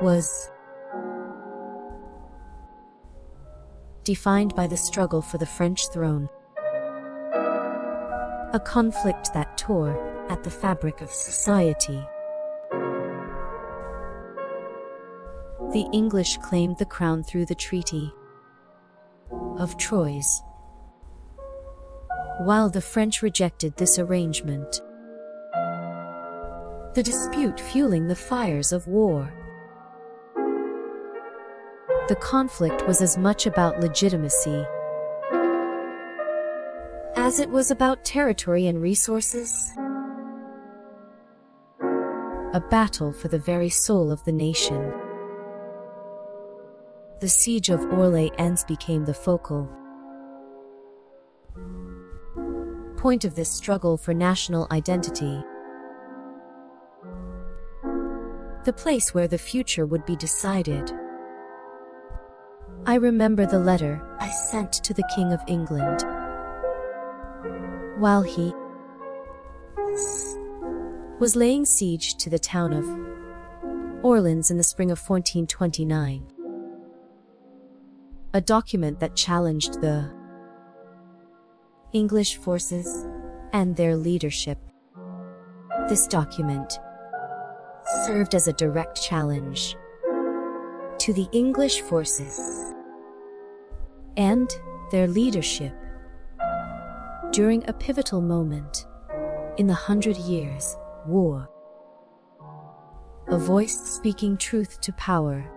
[SPEAKER 1] was defined by the struggle for the French throne, a conflict that tore at the fabric of society. The English claimed the crown through the Treaty of Troyes, while the French rejected this arrangement. The dispute fueling the fires of war. The conflict was as much about legitimacy as it was about territory and resources. A battle for the very soul of the nation. The siege of Orléans became the focal point of this struggle for national identity. The place where the future would be decided. I remember the letter I sent to the King of England while he was laying siege to the town of Orléans in the spring of 1429. A document that challenged the English forces and their leadership. This document served as a direct challenge to the English forces and their leadership during a pivotal moment in the 100 Years' War. A voice speaking truth to power.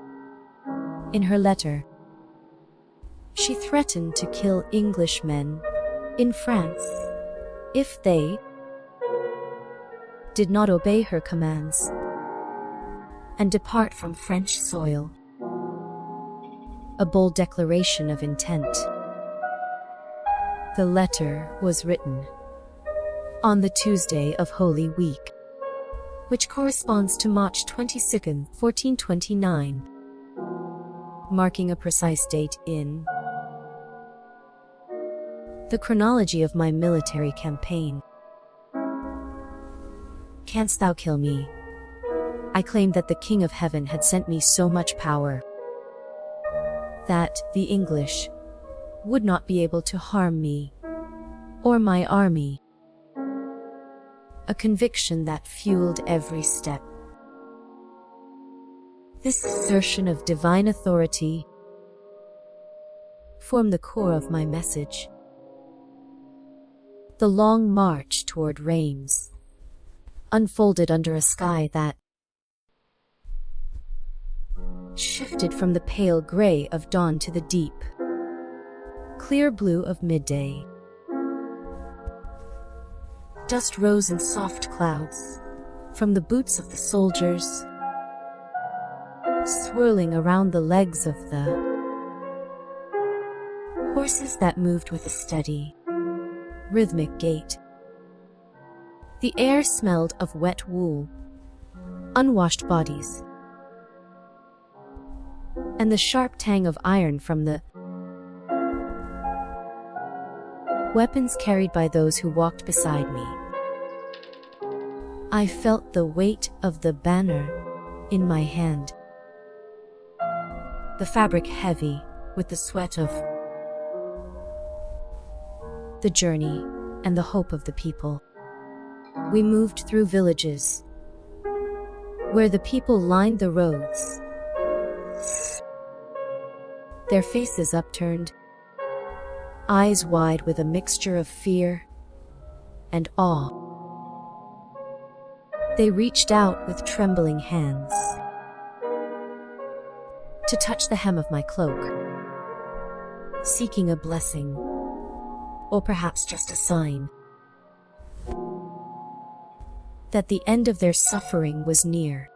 [SPEAKER 1] In her letter, she threatened to kill Englishmen in France if they did not obey her commands and depart from French soil. A bold declaration of intent. The letter was written on the Tuesday of Holy Week, which corresponds to March 22, 1429, marking a precise date in the chronology of my military campaign. Canst thou kill me? I claimed that the King of Heaven had sent me so much power that the English would not be able to harm me or my army. A conviction that fueled every step. This assertion of divine authority formed the core of my message. The long march toward Reims unfolded under a sky that shifted from the pale gray of dawn to the deep, clear blue of midday. Dust rose in soft clouds from the boots of the soldiers, swirling around the legs of the horses that moved with a steady, rhythmic gait. The air smelled of wet wool, unwashed bodies, and the sharp tang of iron from the weapons carried by those who walked beside me. I felt the weight of the banner in my hand, the fabric heavy with the sweat of the journey and the hope of the people. We moved through villages where the people lined the roads, their faces upturned, eyes wide with a mixture of fear and awe. They reached out with trembling hands to touch the hem of my cloak, seeking a blessing, or perhaps just a sign that the end of their suffering was near.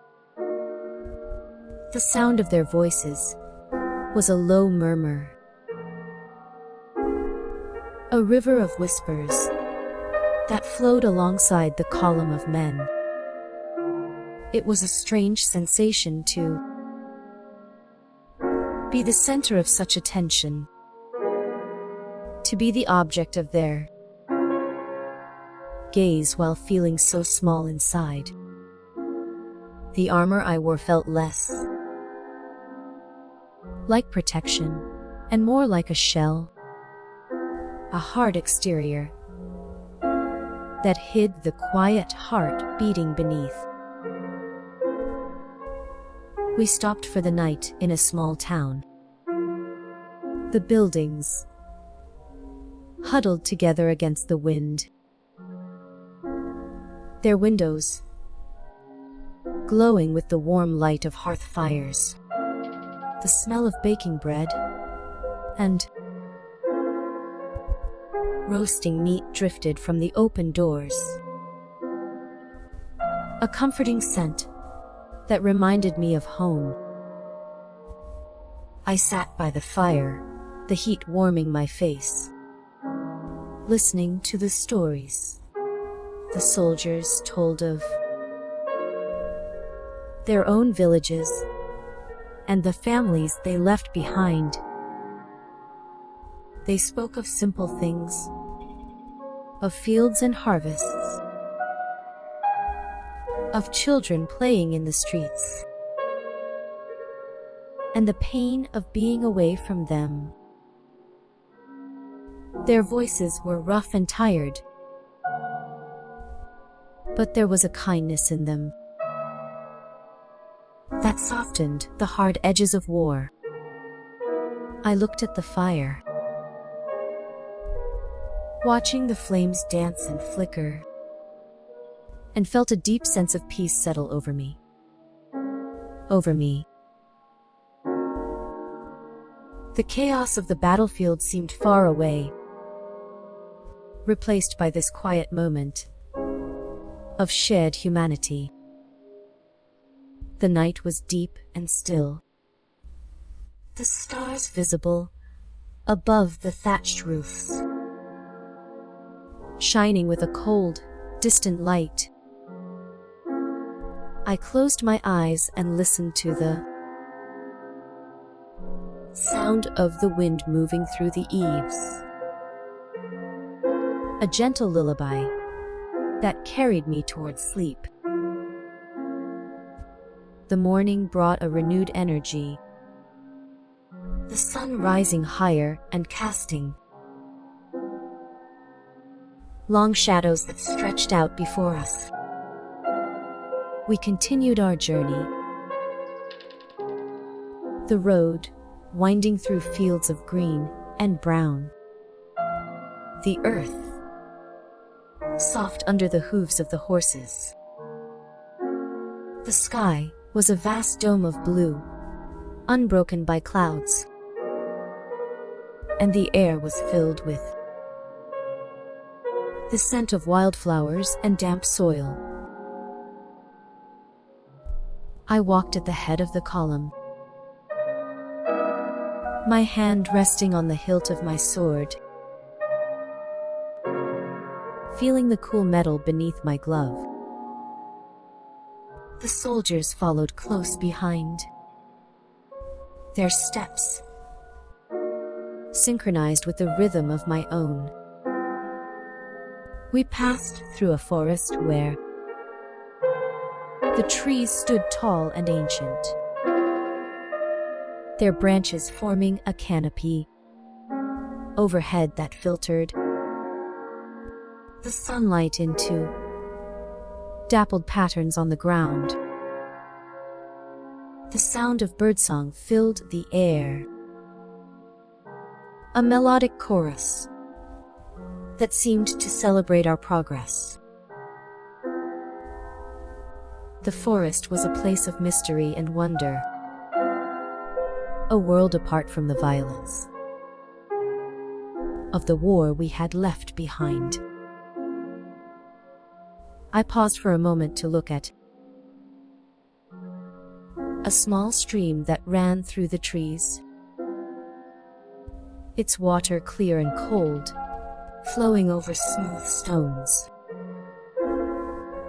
[SPEAKER 1] The sound of their voices was a low murmur, a river of whispers that flowed alongside the column of men. It was a strange sensation to be the center of such attention, to be the object of their gaze while feeling so small inside. The armor I wore felt less like protection and more like a shell, a hard exterior that hid the quiet heart beating beneath. We stopped for the night in a small town. The buildings huddled together against the wind, their windows glowing with the warm light of hearth fires. The smell of baking bread and roasting meat drifted from the open doors, a comforting scent that reminded me of home. I sat by the fire, the heat warming my face, listening to the stories the soldiers told of their own villages and the families they left behind. They spoke of simple things, of fields and harvests, of children playing in the streets, and the pain of being away from them. Their voices were rough and tired, but there was a kindness in them that softened the hard edges of war. I looked at the fire, watching the flames dance and flicker, and felt a deep sense of peace settle over me. The chaos of the battlefield seemed far away, replaced by this quiet moment of shared humanity. The night was deep and still, the stars visible above the thatched roofs, shining with a cold, distant light. I closed my eyes and listened to the sound of the wind moving through the eaves, a gentle lullaby that carried me towards sleep. The morning brought a renewed energy, the sun rising higher and casting long shadows that stretched out before us. We continued our journey, The road, winding through fields of green and brown. The earth, soft under the hooves of the horses. The sky was a vast dome of blue, unbroken by clouds. And the air was filled with the scent of wildflowers and damp soil. I walked at the head of the column, my hand resting on the hilt of my sword, feeling the cool metal beneath my glove. The soldiers followed close behind, their steps synchronized with the rhythm of my own. We passed through a forest where the trees stood tall and ancient, their branches forming a canopy overhead that filtered the sunlight into dappled patterns on the ground. The sound of birdsong filled the air, a melodic chorus that seemed to celebrate our progress. The forest was a place of mystery and wonder, a world apart from the violence of the war we had left behind. I paused for a moment to look at a small stream that ran through the trees, its water clear and cold, flowing over smooth stones.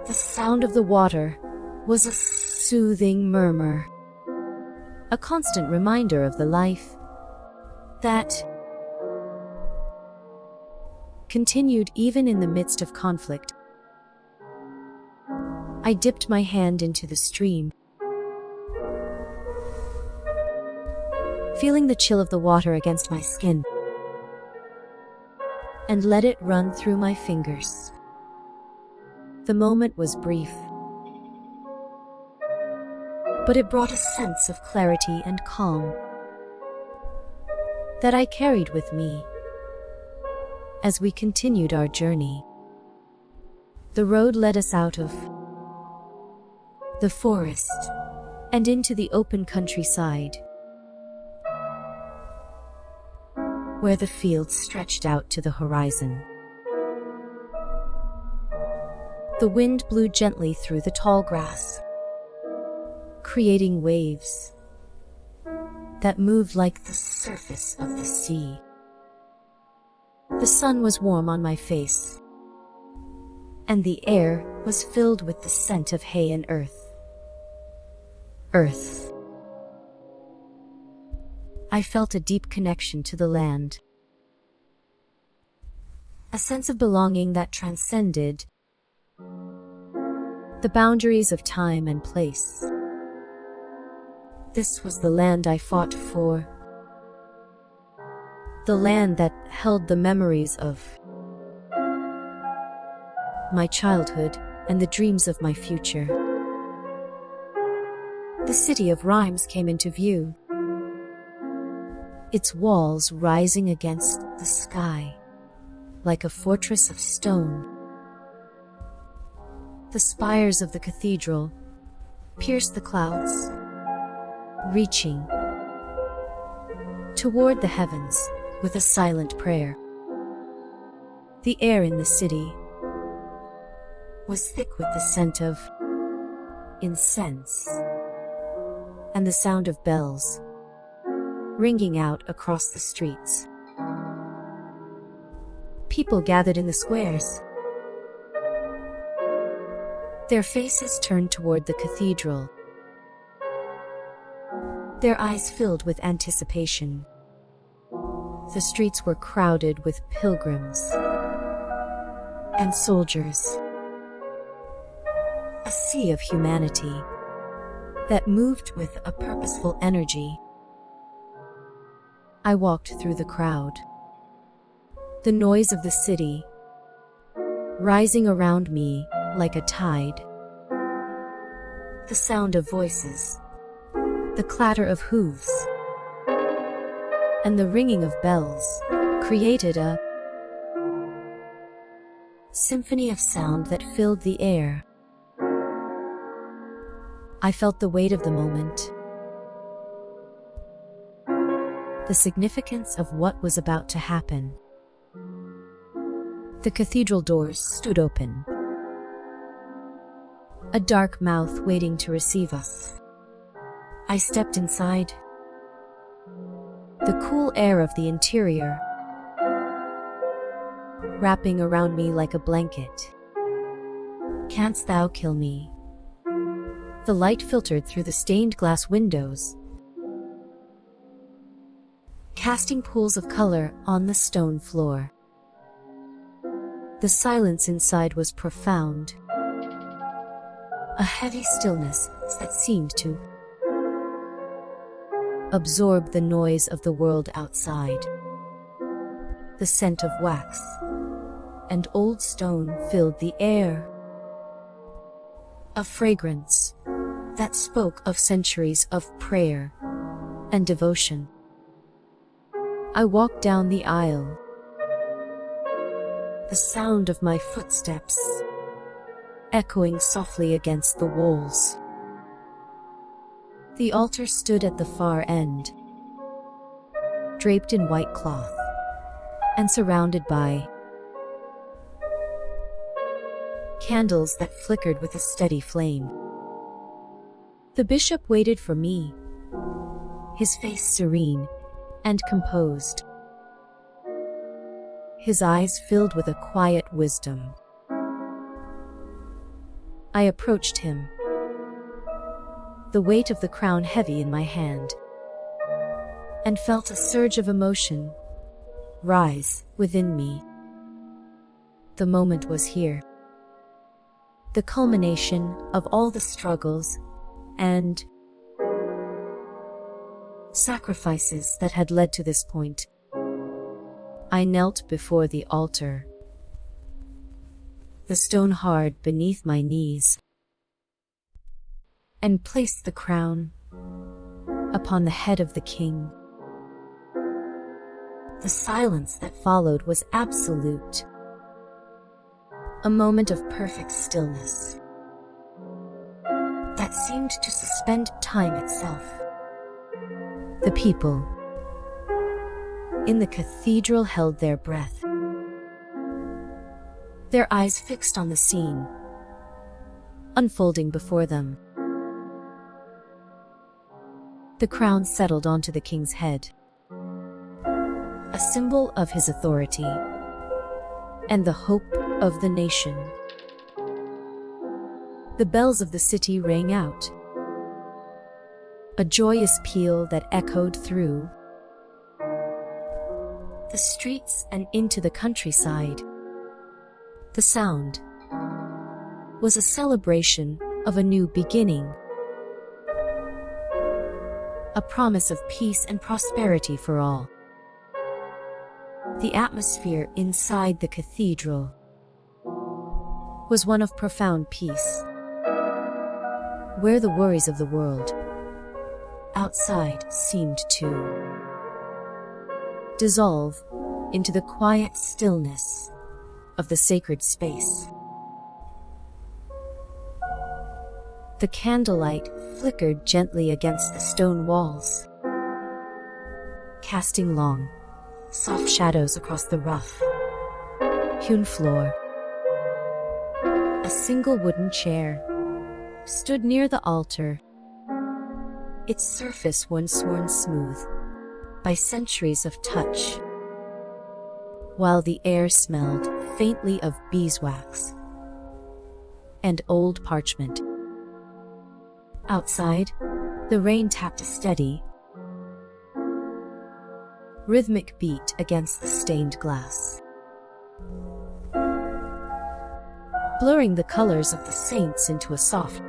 [SPEAKER 1] The sound of the water was a soothing murmur, a constant reminder of the life that continued even in the midst of conflict. I dipped my hand into the stream, feeling the chill of the water against my skin, and let it run through my fingers. The moment was brief, but it brought a sense of clarity and calm that I carried with me as we continued our journey. The road led us out of the forest and into the open countryside, where the fields stretched out to the horizon. The wind blew gently through the tall grass, creating waves that moved like the surface of the sea. The sun was warm on my face, and the air was filled with the scent of hay and earth. I felt a deep connection to the land, a sense of belonging that transcended the boundaries of time and place. This was the land I fought for, the land that held the memories of my childhood and the dreams of my future. The city of rhymes came into view, its walls rising against the sky like a fortress of stone. The spires of the cathedral pierced the clouds, reaching toward the heavens with a silent prayer. The air in the city was thick with the scent of incense and the sound of bells ringing out across the streets. People gathered in the squares, their faces turned toward the cathedral, their eyes filled with anticipation. The streets were crowded with pilgrims and soldiers, a sea of humanity that moved with a purposeful energy. I walked through the crowd, the noise of the city rising around me like a tide, the sound of voices The clatter of hooves and the ringing of bells created a symphony of sound that filled the air. I felt the weight of the moment, the significance of what was about to happen. The cathedral doors stood open, a dark mouth waiting to receive us. I stepped inside. The cool air of the interior wrapping around me like a blanket. Canst thou kill me? The light filtered through the stained glass windows, casting pools of color on the stone floor. The silence inside was profound, a heavy stillness that seemed to absorb the noise of the world outside. The scent of wax and old stone filled the air, a fragrance that spoke of centuries of prayer and devotion. I walked down the aisle, the sound of my footsteps echoing softly against the walls. The altar stood at the far end, draped in white cloth and surrounded by candles that flickered with a steady flame. The bishop waited for me, his face serene and composed, his eyes filled with a quiet wisdom. I approached him, the weight of the crown heavy in my hand, and felt a surge of emotion rise within me. The moment was here, the culmination of all the struggles and sacrifices that had led to this point. I knelt before the altar, the stone hard beneath my knees, and placed the crown upon the head of the king. The silence that followed was absolute, a moment of perfect stillness that seemed to suspend time itself. The people in the cathedral held their breath, their eyes fixed on the scene unfolding before them. The crown settled onto the king's head, a symbol of his authority and the hope of the nation. The bells of the city rang out, a joyous peal that echoed through the streets and into the countryside. The sound was a celebration of a new beginning, a promise of peace and prosperity for all. The atmosphere inside the cathedral was one of profound peace, where the worries of the world outside seemed to dissolve into the quiet stillness of the sacred space. The candlelight flickered gently against the stone walls, casting long, soft shadows across the rough hewn floor. A single wooden chair stood near the altar, its surface once worn smooth by centuries of touch, while the air smelled faintly of beeswax and old parchment. Outside, the rain tapped a steady, rhythmic beat against the stained glass, blurring the colors of the saints into a soft,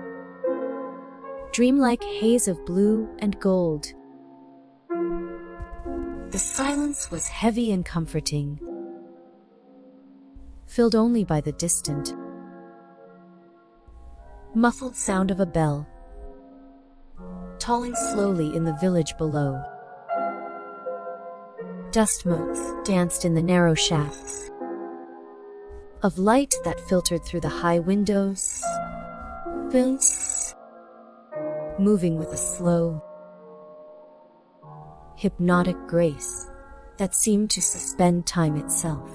[SPEAKER 1] dreamlike haze of blue and gold. The silence was heavy and comforting, filled only by the distant, muffled sound of a bell tolling slowly in the village below. Dust motes danced in the narrow shafts of light that filtered through the high windows, moving with a slow, hypnotic grace that seemed to suspend time itself.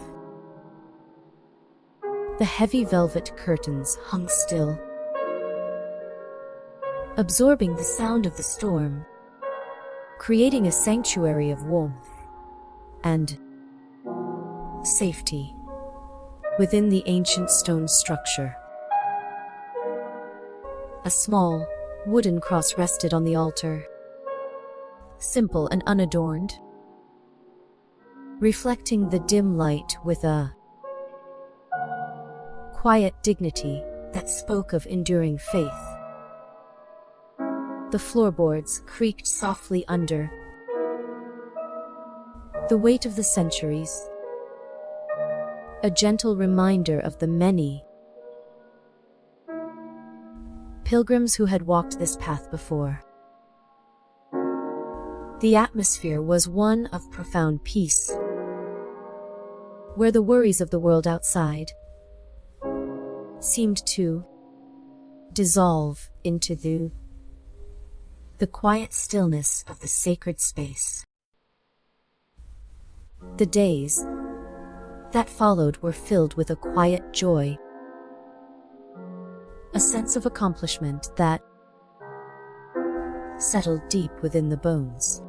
[SPEAKER 1] The heavy velvet curtains hung still, absorbing the sound of the storm, creating a sanctuary of warmth and safety within the ancient stone structure. A small, wooden cross rested on the altar, simple and unadorned, reflecting the dim light with a quiet dignity that spoke of enduring faith. The floorboards creaked softly under the weight of the centuries, a gentle reminder of the many pilgrims who had walked this path before. The atmosphere was one of profound peace, where the worries of the world outside seemed to dissolve into the quiet stillness of the sacred space. The days that followed were filled with a quiet joy, a sense of accomplishment that settled deep within the bones.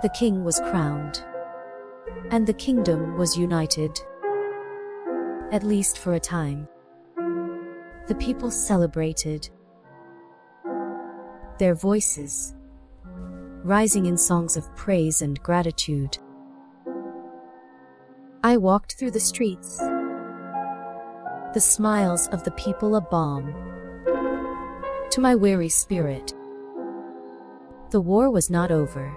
[SPEAKER 1] The king was crowned, and the kingdom was united, at least for a time. The people celebrated, their voices rising in songs of praise and gratitude. I walked through the streets, the smiles of the people a balm to my weary spirit. The war was not over,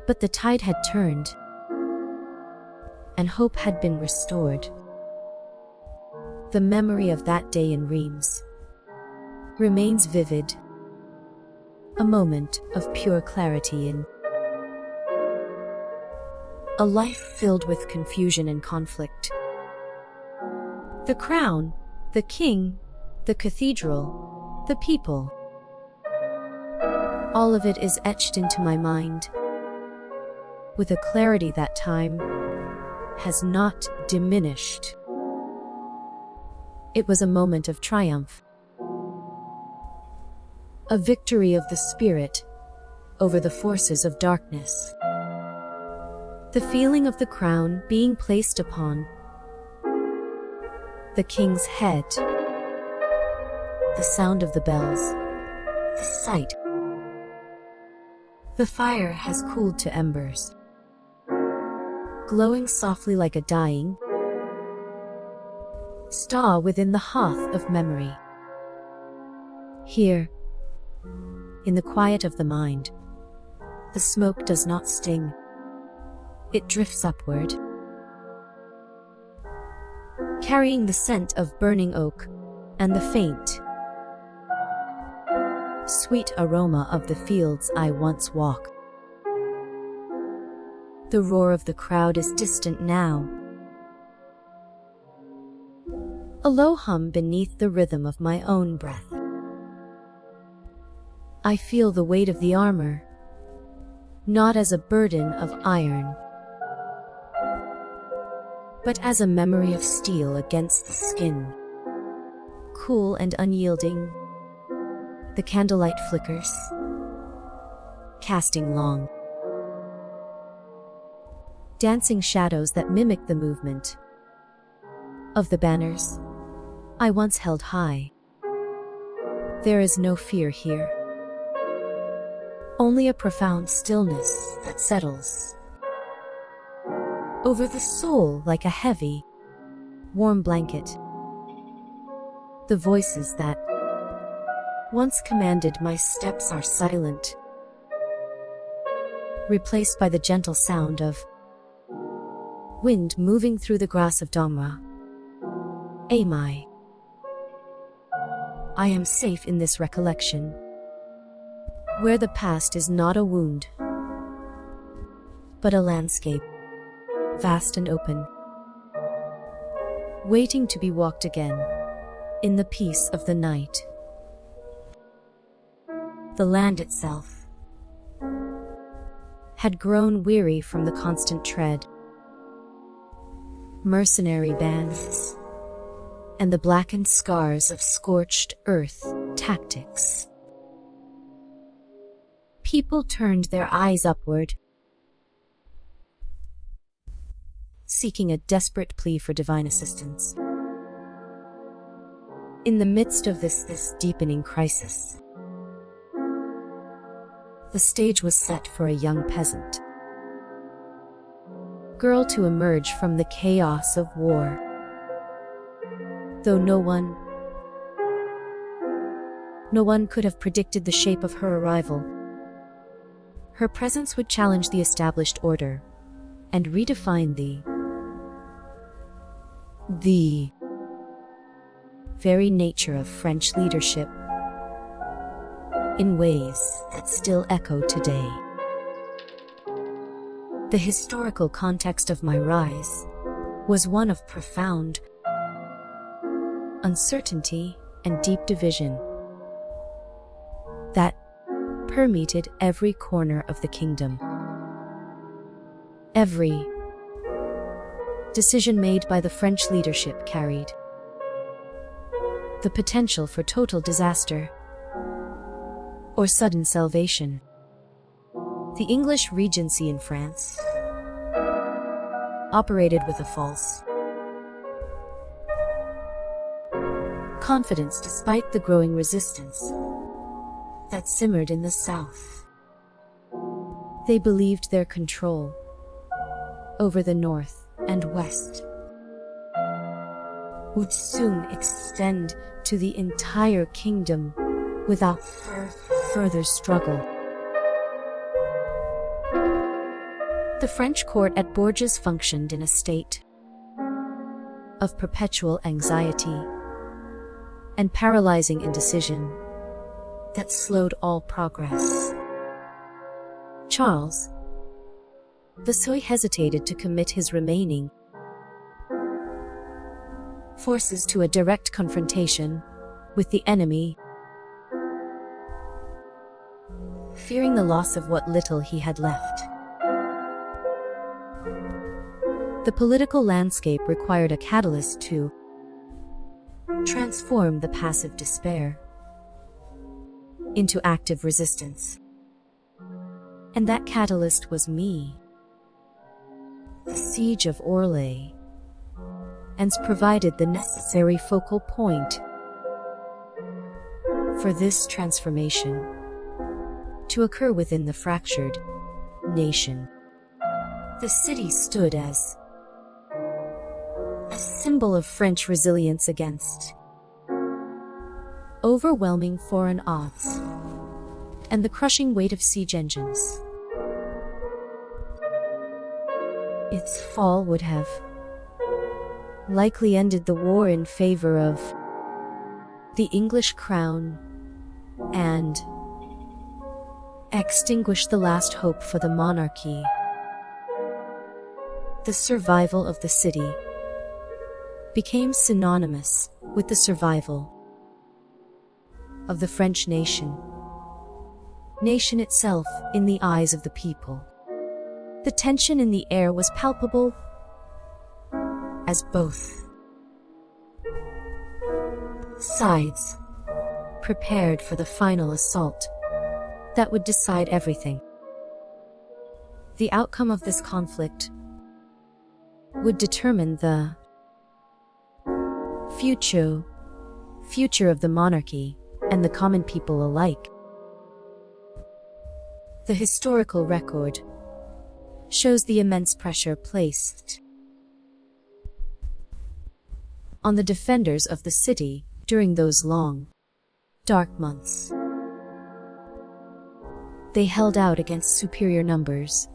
[SPEAKER 1] but the tide had turned, and hope had been restored. The memory of that day in Reims remains vivid, a moment of pure clarity in a life filled with confusion and conflict. The crown, the king, the cathedral, the people, all of it is etched into my mind with a clarity that time has not diminished. It was a moment of triumph, a victory of the spirit over the forces of darkness. The feeling of the crown being placed upon the king's head, the sound of the bells, the sight. The fire has cooled to embers, glowing softly like a dying star within the hearth of memory. Here, in the quiet of the mind, the smoke does not sting. It drifts upward, carrying the scent of burning oak and the faint, sweet aroma of the fields I once walked. The roar of the crowd is distant now, a low hum beneath the rhythm of my own breath. I feel the weight of the armor, not as a burden of iron, but as a memory of steel against the skin. Cool and unyielding, the candlelight flickers, casting long, dancing shadows that mimic the movement of the banners I once held high. There is no fear here, only a profound stillness that settles over the soul like a heavy, warm blanket. The voices that once commanded my steps are silent, replaced by the gentle sound of wind moving through the grass of Damra. I am safe in this recollection, where the past is not a wound, but a landscape, vast and open, waiting to be walked again, in the peace of the night. The land itself had grown weary from the constant tread. Mercenary bands and the blackened scars of scorched earth tactics. People turned their eyes upward, seeking a desperate plea for divine assistance. In the midst of this deepening crisis, the stage was set for a young peasant girl to emerge from the chaos of war. Though no one could have predicted the shape of her arrival, her presence would challenge the established order and redefine the very nature of French leadership in ways that still echo today. The historical context of my rise was one of profound uncertainty and deep division that permeated every corner of the kingdom. Every decision made by the French leadership carried the potential for total disaster or sudden salvation. The English Regency in France operated with a false confidence despite the growing resistance that simmered in the south. They believed their control over the north and west would soon extend to the entire kingdom without further struggle. The French court at Bourges functioned in a state of perpetual anxiety and paralyzing indecision that slowed all progress. Charles Viceroy hesitated to commit his remaining forces to a direct confrontation with the enemy, fearing the loss of what little he had left. The political landscape required a catalyst to transform the passive despair into active resistance. And that catalyst was me. The siege of Orléans provided the necessary focal point for this transformation to occur within the fractured nation. The city stood as a symbol of French resilience against overwhelming foreign odds and the crushing weight of siege engines. Its fall would have likely ended the war in favor of the English crown and extinguished the last hope for the monarchy. The survival of the city became synonymous with the survival of the French nation itself in the eyes of the people. The tension in the air was palpable as both sides prepared for the final assault that would decide everything. The outcome of this conflict would determine the future of the monarchy and the common people alike. The historical record shows the immense pressure placed on the defenders of the city during those long, dark months. They held out against superior numbers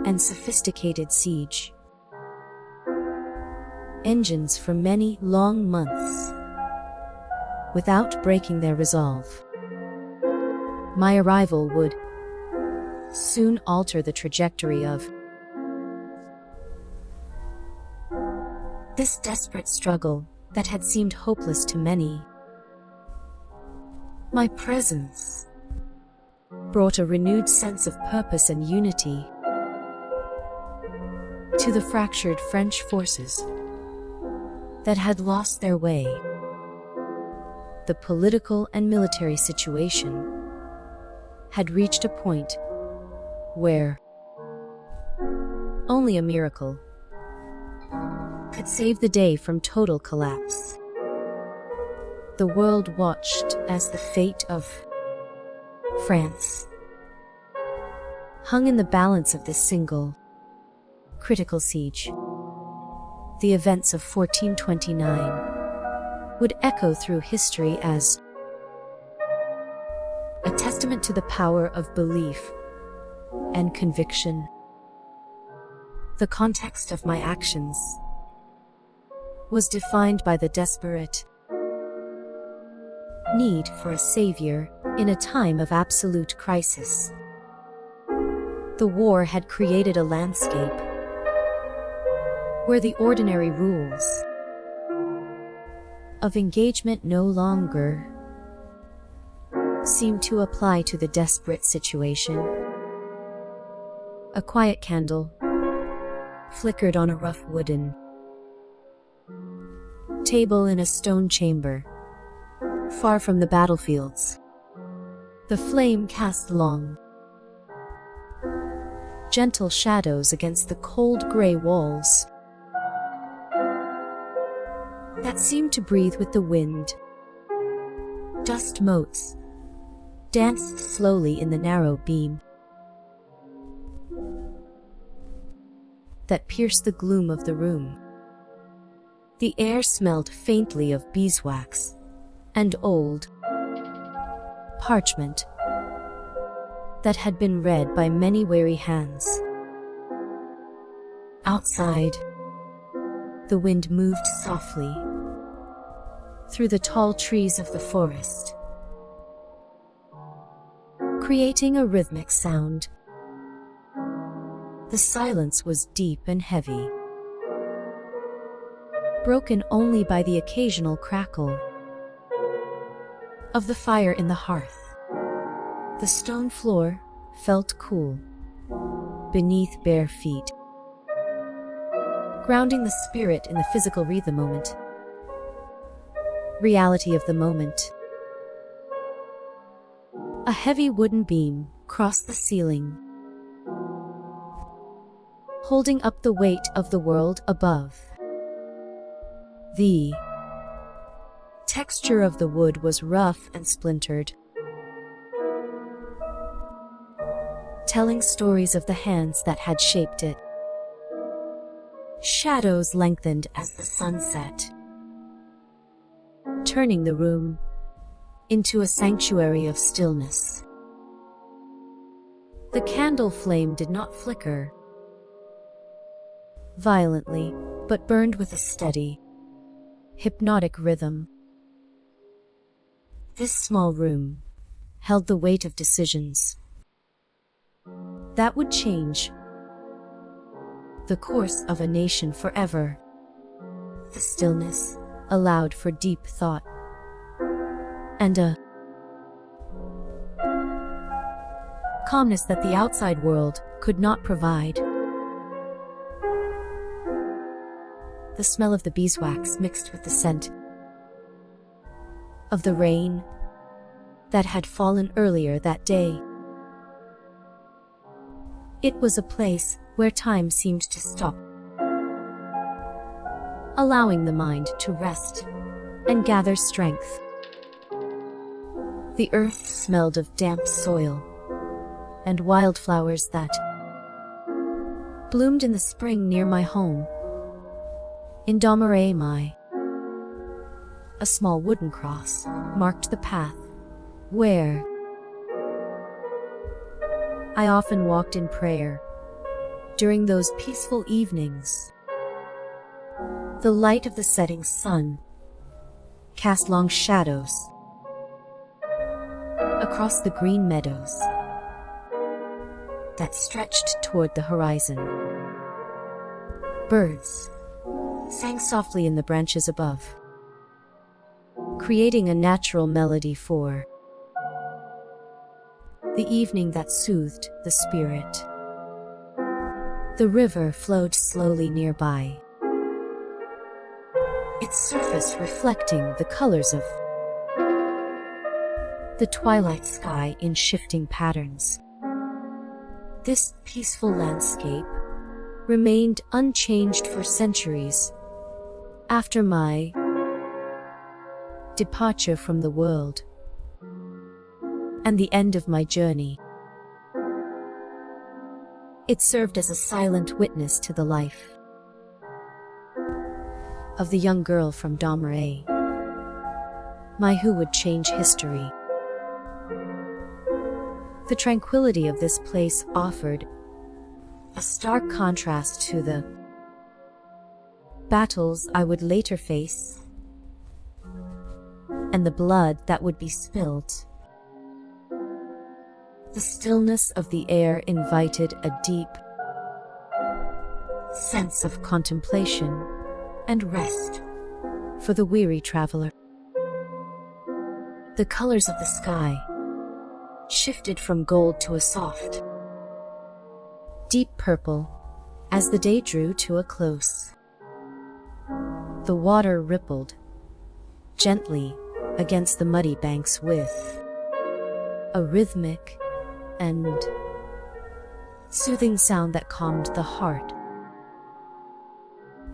[SPEAKER 1] and sophisticated siege engines for many long months without breaking their resolve. My arrival would soon alter the trajectory of this desperate struggle that had seemed hopeless to many. My presence brought a renewed sense of purpose and unity to the fractured French forces that had lost their way. The political and military situation had reached a point where only a miracle could save the day from total collapse. The world watched as the fate of France hung in the balance of this single, critical siege. The events of 1429 would echo through history as a testament to the power of belief and conviction. The context of my actions was defined by the desperate need for a savior in a time of absolute crisis. The war had created a landscape where the ordinary rules of engagement no longer seemed to apply to the desperate situation. A quiet candle flickered on a rough wooden table in a stone chamber, far from the battlefields. The flame cast long, gentle shadows against the cold gray walls that seemed to breathe with the wind. Dust motes danced slowly in the narrow beam that pierced the gloom of the room. The air smelled faintly of beeswax and old parchment that had been read by many weary hands. Outside, the wind moved softly through the tall trees of the forest, creating a rhythmic sound. The silence was deep and heavy, broken only by the occasional crackle of the fire in the hearth. The stone floor felt cool beneath bare feet, grounding the spirit in the physical reality of the moment. A heavy wooden beam crossed the ceiling, holding up the weight of the world above. The texture of the wood was rough and splintered, telling stories of the hands that had shaped it. Shadows lengthened as the sun set, turning the room into a sanctuary of stillness. The candle flame did not flicker violently, but burned with a steady, hypnotic rhythm. This small room held the weight of decisions that would change the course of a nation forever. The stillness allowed for deep thought and a calmness that the outside world could not provide. The smell of the beeswax mixed with the scent of the rain that had fallen earlier that day. It was a place where time seemed to stop, allowing the mind to rest and gather strength. The earth smelled of damp soil and wildflowers that bloomed in the spring near my home. In Narration, a small wooden cross marked the path where I often walked in prayer during those peaceful evenings. The light of the setting sun cast long shadows across the green meadows that stretched toward the horizon. Birds sang softly in the branches above, creating a natural melody for the evening that soothed the spirit. The river flowed slowly nearby, its surface reflecting the colors of the twilight sky in shifting patterns. This peaceful landscape remained unchanged for centuries after my departure from the world and the end of my journey. It served as a silent witness to the life of the young girl from Domrey, who would change history. The tranquility of this place offered a stark contrast to the battles I would later face and the blood that would be spilled. The stillness of the air invited a deep sense of contemplation and rest for the weary traveler. The colors of the sky shifted from gold to a soft, deep purple as the day drew to a close. The water rippled gently against the muddy banks with a rhythmic and soothing sound that calmed the heart.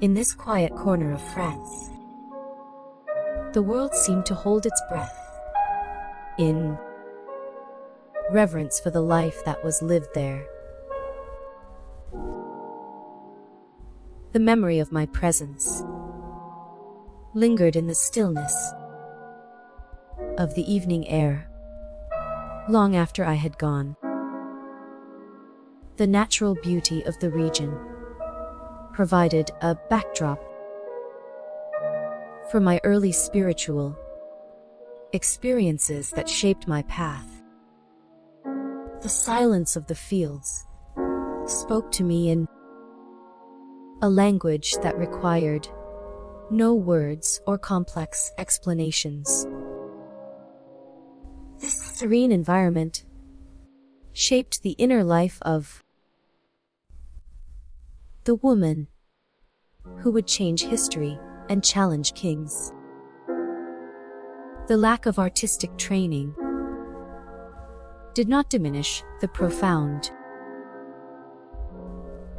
[SPEAKER 1] In this quiet corner of France, the world seemed to hold its breath in reverence for the life that was lived there. The memory of my presence lingered in the stillness of the evening air long after I had gone. The natural beauty of the region provided a backdrop for my early spiritual experiences that shaped my path. The silence of the fields spoke to me in a language that required no words or complex explanations. This serene environment shaped the inner life of the woman who would change history and challenge kings. The lack of artistic training did not diminish the profound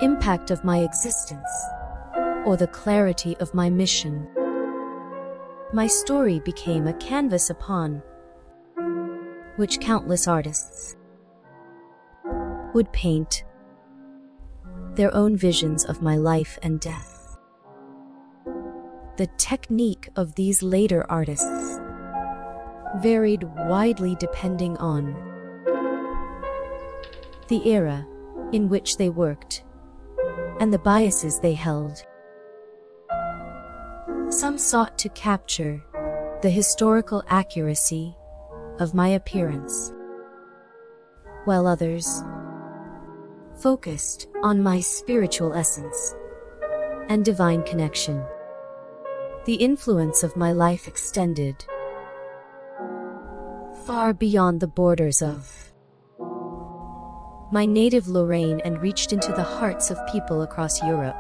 [SPEAKER 1] impact of my existence or the clarity of my mission. My story became a canvas upon which countless artists would paint their own visions of my life and death. The technique of these later artists varied widely depending on the era in which they worked and the biases they held. Some sought to capture the historical accuracy of my appearance, while others focused on my spiritual essence and divine connection. The influence of my life extended far beyond the borders of my native Lorraine and reached into the hearts of people across Europe.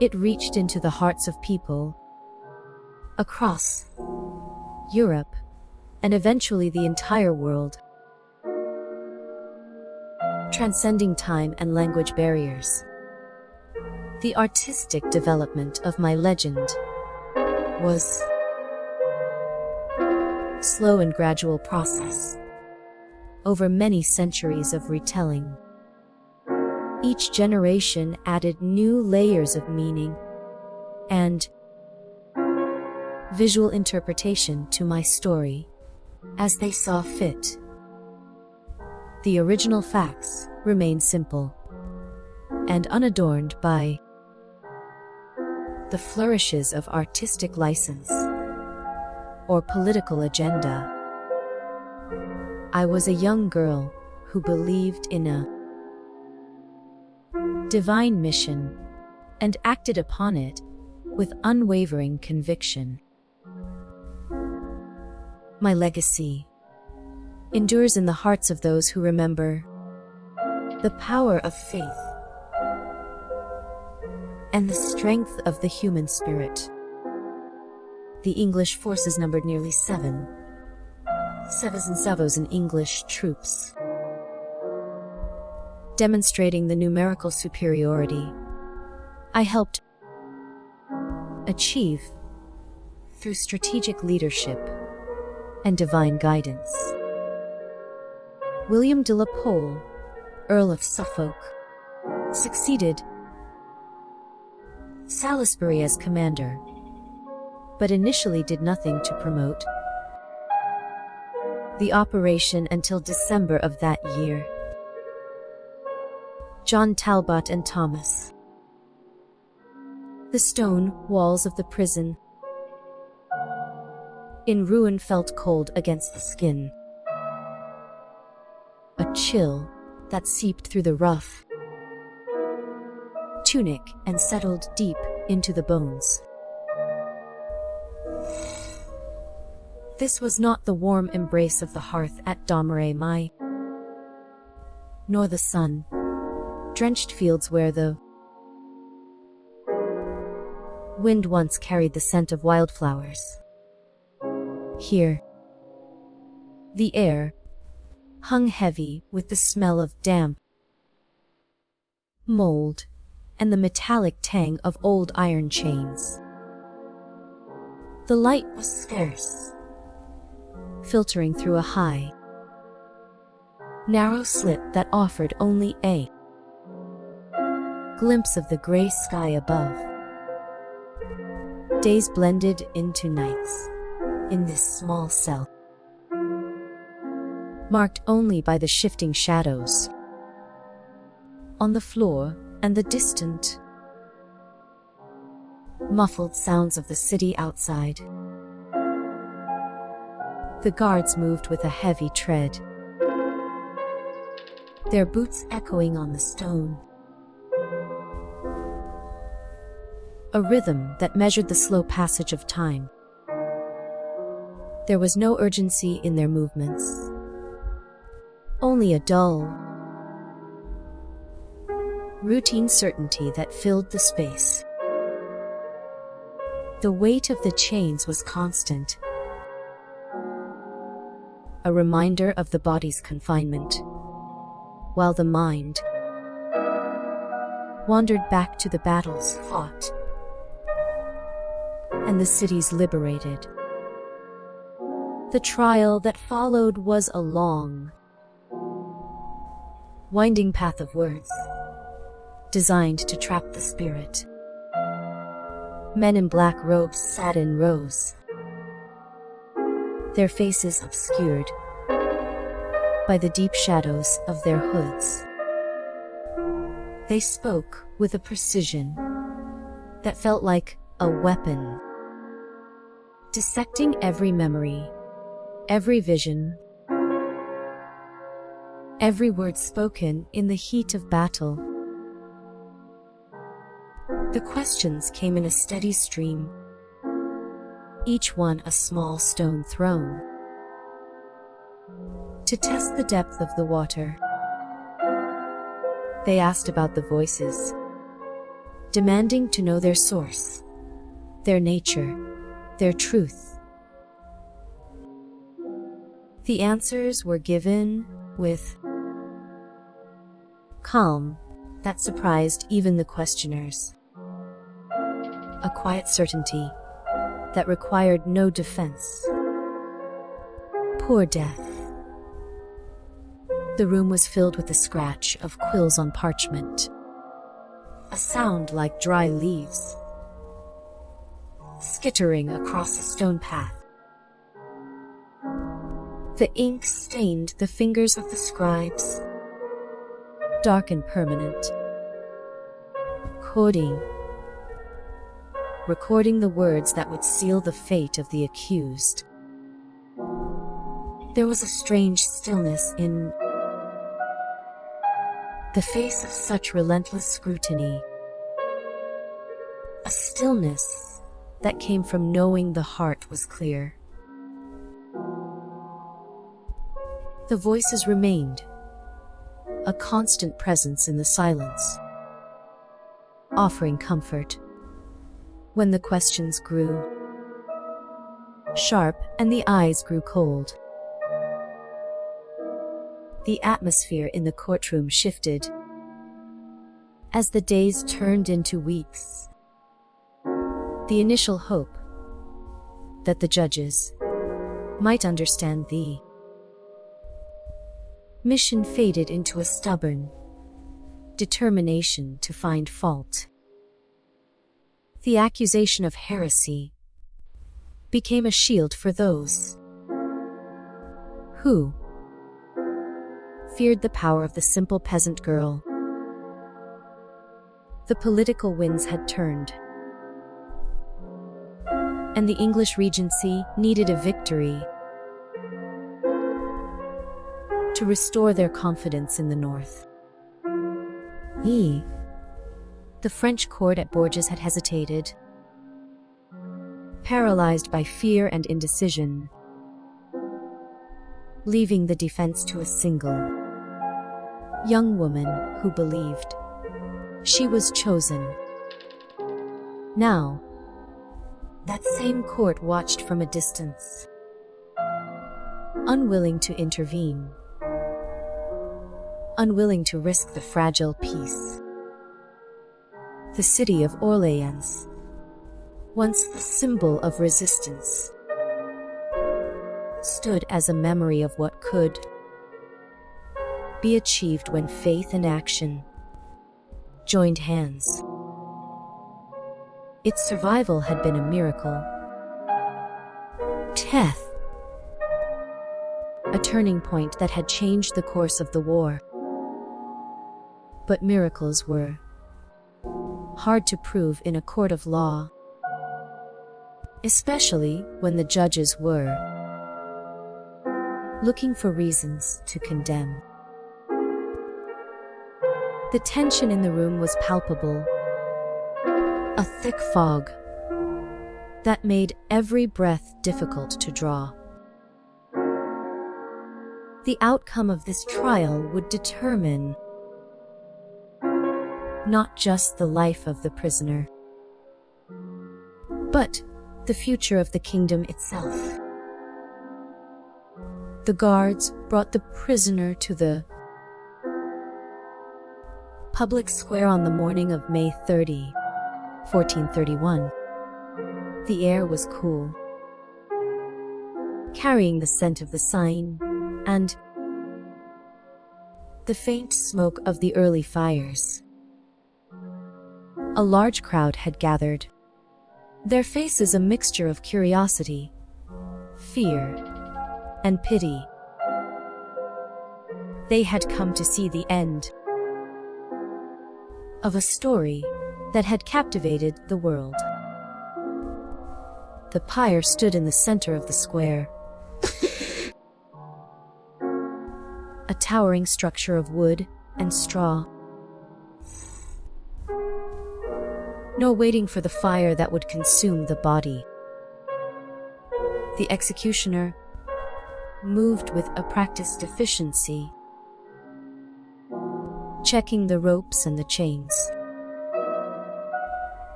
[SPEAKER 1] It reached into the hearts of people across Europe and eventually the entire world, transcending time and language barriers. The artistic development of my legend was a slow and gradual process over many centuries of retelling. Each generation added new layers of meaning and visual interpretation to my story as they saw fit. The original facts remain simple and unadorned by the flourishes of artistic license or political agenda. I was a young girl who believed in a divine mission and acted upon it with unwavering conviction. My legacy endures in the hearts of those who remember the power of faith and the strength of the human spirit. The English forces numbered nearly 7,000 English troops, demonstrating the numerical superiority I helped achieve through strategic leadership and divine guidance. William de la Pole, Earl of Suffolk, succeeded Salisbury as commander, but initially did nothing to promote the operation until December of that year. John Talbot and Thomas. The stone walls of the prison in ruin felt cold against the skin, a chill that seeped through the rough tunic and settled deep into the bones. This was not the warm embrace of the hearth at Domeray, nor the sun-drenched fields where the wind once carried the scent of wildflowers. Here, the air hung heavy with the smell of damp, mold, and the metallic tang of old iron chains. The light was scarce, filtering through a high, narrow slit that offered only a glimpse of the gray sky above. Days blended into nights in this small cell, marked only by the shifting shadows on the floor and the distant, muffled sounds of the city outside. The guards moved with a heavy tread, their boots echoing on the stone, a rhythm that measured the slow passage of time. There was no urgency in their movements, only a dull, routine certainty that filled the space. The weight of the chains was constant, a reminder of the body's confinement, while the mind wandered back to the battles fought and the cities liberated. The trial that followed was a long, winding path of words, designed to trap the spirit. Men in black robes sat in rows, their faces obscured by the deep shadows of their hoods. They spoke with a precision that felt like a weapon, dissecting every memory, every vision, every word spoken in the heat of battle. The questions came in a steady stream, each one a small stone thrown to test the depth of the water. They asked about the voices, demanding to know their source, their nature, their truth. The answers were given with calm that surprised even the questioners, a quiet certainty that required no defense. Poor Death. The room was filled with the scratch of quills on parchment, a sound like dry leaves skittering across a stone path. The ink stained the fingers of the scribes, dark and permanent, coding recording the words that would seal the fate of the accused. There was a strange stillness in the face of such relentless scrutiny, a stillness that came from knowing the heart was clear. The voices remained, a constant presence in the silence, offering comfort. When the questions grew sharp and the eyes grew cold, the atmosphere in the courtroom shifted. As the days turned into weeks, the initial hope that the judges might understand the mission faded into a stubborn determination to find fault. The accusation of heresy became a shield for those who feared the power of the simple peasant girl. The political winds had turned, and the English Regency needed a victory to restore their confidence in the North. The French court at Bourges had hesitated, paralyzed by fear and indecision, leaving the defense to a single young woman who believed she was chosen. Now, that same court watched from a distance, unwilling to intervene, unwilling to risk the fragile peace. The city of Orleans, once the symbol of resistance, stood as a memory of what could be achieved when faith and action joined hands. Its survival had been a miracle. Death, a turning point that had changed the course of the war. But miracles were hard to prove in a court of law, especially when the judges were looking for reasons to condemn. The tension in the room was palpable, a thick fog that made every breath difficult to draw. The outcome of this trial would determine not just the life of the prisoner, but the future of the kingdom itself. The guards brought the prisoner to the public square on the morning of May 30, 1431. The air was cool, carrying the scent of the sign and the faint smoke of the early fires. A large crowd had gathered, their faces a mixture of curiosity, fear, and pity. They had come to see the end of a story that had captivated the world. The pyre stood in the center of the square, a towering structure of wood and straw. No waiting for the fire that would consume the body. The executioner moved with a practiced efficiency, checking the ropes and the chains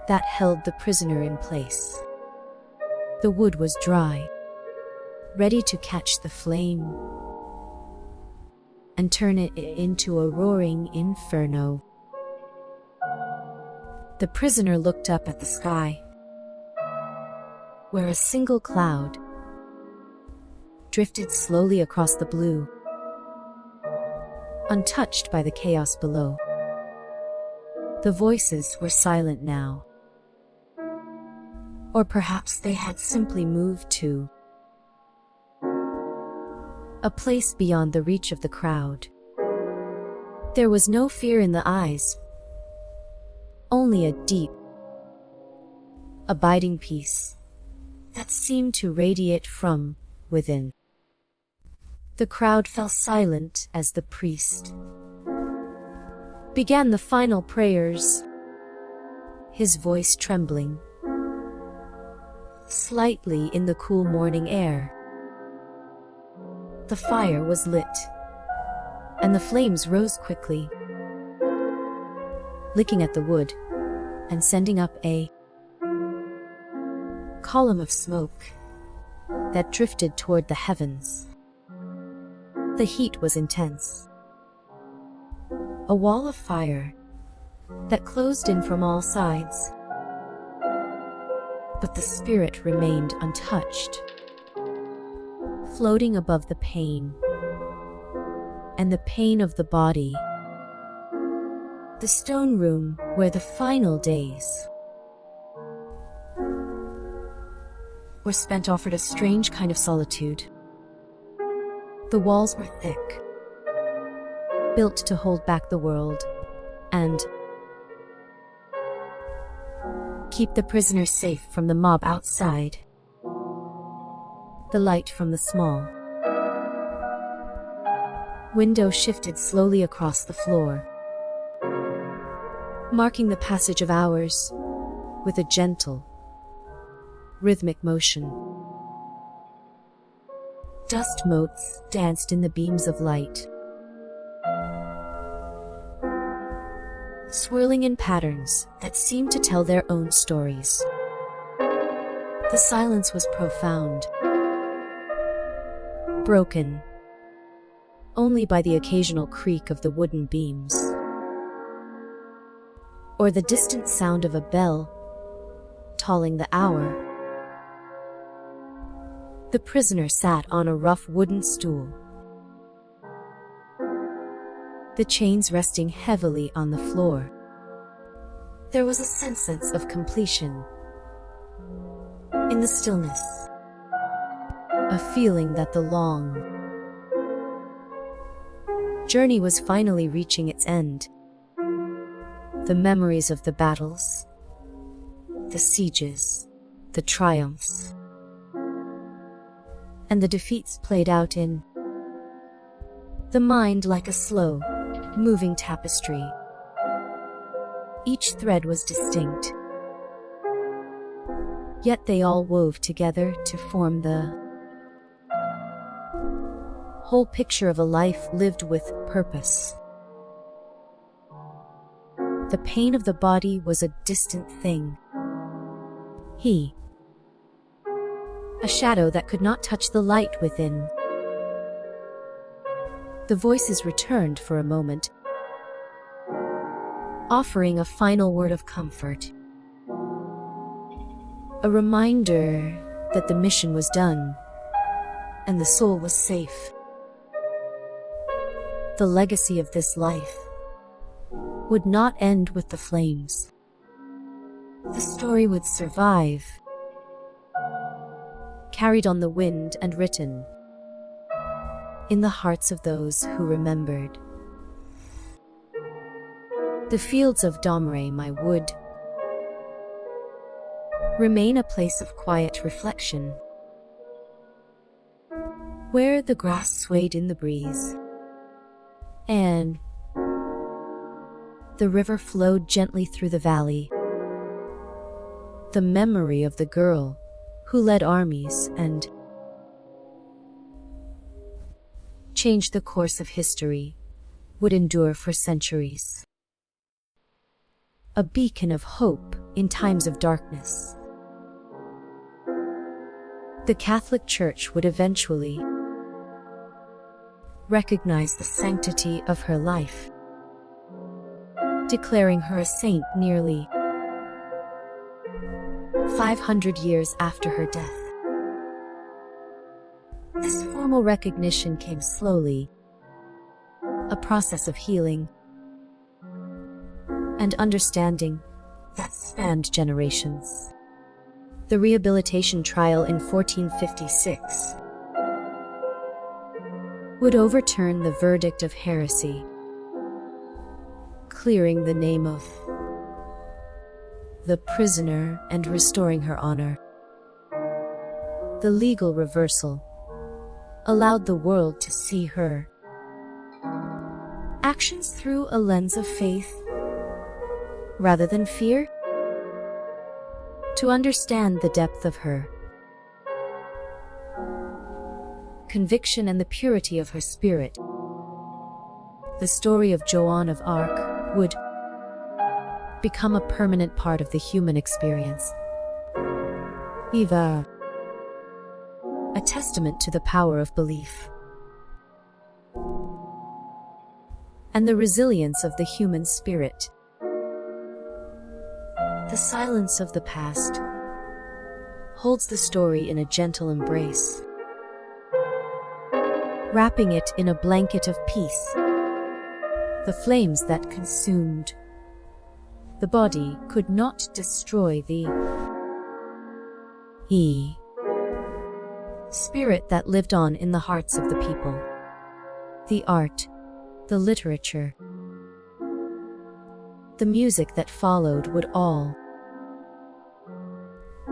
[SPEAKER 1] that held the prisoner in place. The wood was dry, ready to catch the flame and turn it into a roaring inferno. The prisoner looked up at the sky, where a single cloud drifted slowly across the blue, untouched by the chaos below. The voices were silent now. Or perhaps they had simply moved to a place beyond the reach of the crowd. There was no fear in the eyes, only a deep, abiding peace that seemed to radiate from within. The crowd fell silent as the priest began the final prayers, his voice trembling slightly in the cool morning air. The fire was lit, and the flames rose quickly, licking at the wood and sending up a column of smoke that drifted toward the heavens. The heat was intense. A wall of fire that closed in from all sides. But the spirit remained untouched, floating above the pain and the pain of the body. The stone room where the final days were spent offered a strange kind of solitude. The walls were thick, built to hold back the world and keep the prisoners safe from the mob outside. The light from the small window shifted slowly across the floor, marking the passage of hours with a gentle, rhythmic motion. Dust motes danced in the beams of light, swirling in patterns that seemed to tell their own stories. The silence was profound, broken only by the occasional creak of the wooden beams, or the distant sound of a bell tolling the hour. The prisoner sat on a rough wooden stool, the chains resting heavily on the floor. There was a sense of completion in the stillness, a feeling that the long journey was finally reaching its end. The memories of the battles, the sieges, the triumphs, and the defeats played out in the mind like a slow, moving tapestry. Each thread was distinct, yet they all wove together to form the whole picture of a life lived with purpose. The pain of the body was a distant thing. He, a shadow that could not touch the light within. The voices returned for a moment, offering a final word of comfort. A reminder that the mission was done and the soul was safe. The legacy of this life would not end with the flames. The story would survive, carried on the wind and written in the hearts of those who remembered. The fields of Domrey, my wood, remain a place of quiet reflection, where the grass swayed in the breeze, and the river flowed gently through the valley. The memory of the girl who led armies and changed the course of history would endure for centuries. A beacon of hope in times of darkness. The Catholic Church would eventually recognize the sanctity of her life, declaring her a saint nearly 500 years after her death. This formal recognition came slowly, a process of healing and understanding that spanned generations. The rehabilitation trial in 1456 would overturn the verdict of heresy, clearing the name of the prisoner and restoring her honor. The legal reversal allowed the world to see her actions through a lens of faith rather than fear. To understand the depth of her conviction and the purity of her spirit, the story of Joan of Arc would become a permanent part of the human experience. Eva, a testament to the power of belief and the resilience of the human spirit. The silence of the past holds the story in a gentle embrace, wrapping it in a blanket of peace. The flames that consumed the body could not destroy the spirit that lived on in the hearts of the people. The art, the literature, the music that followed would all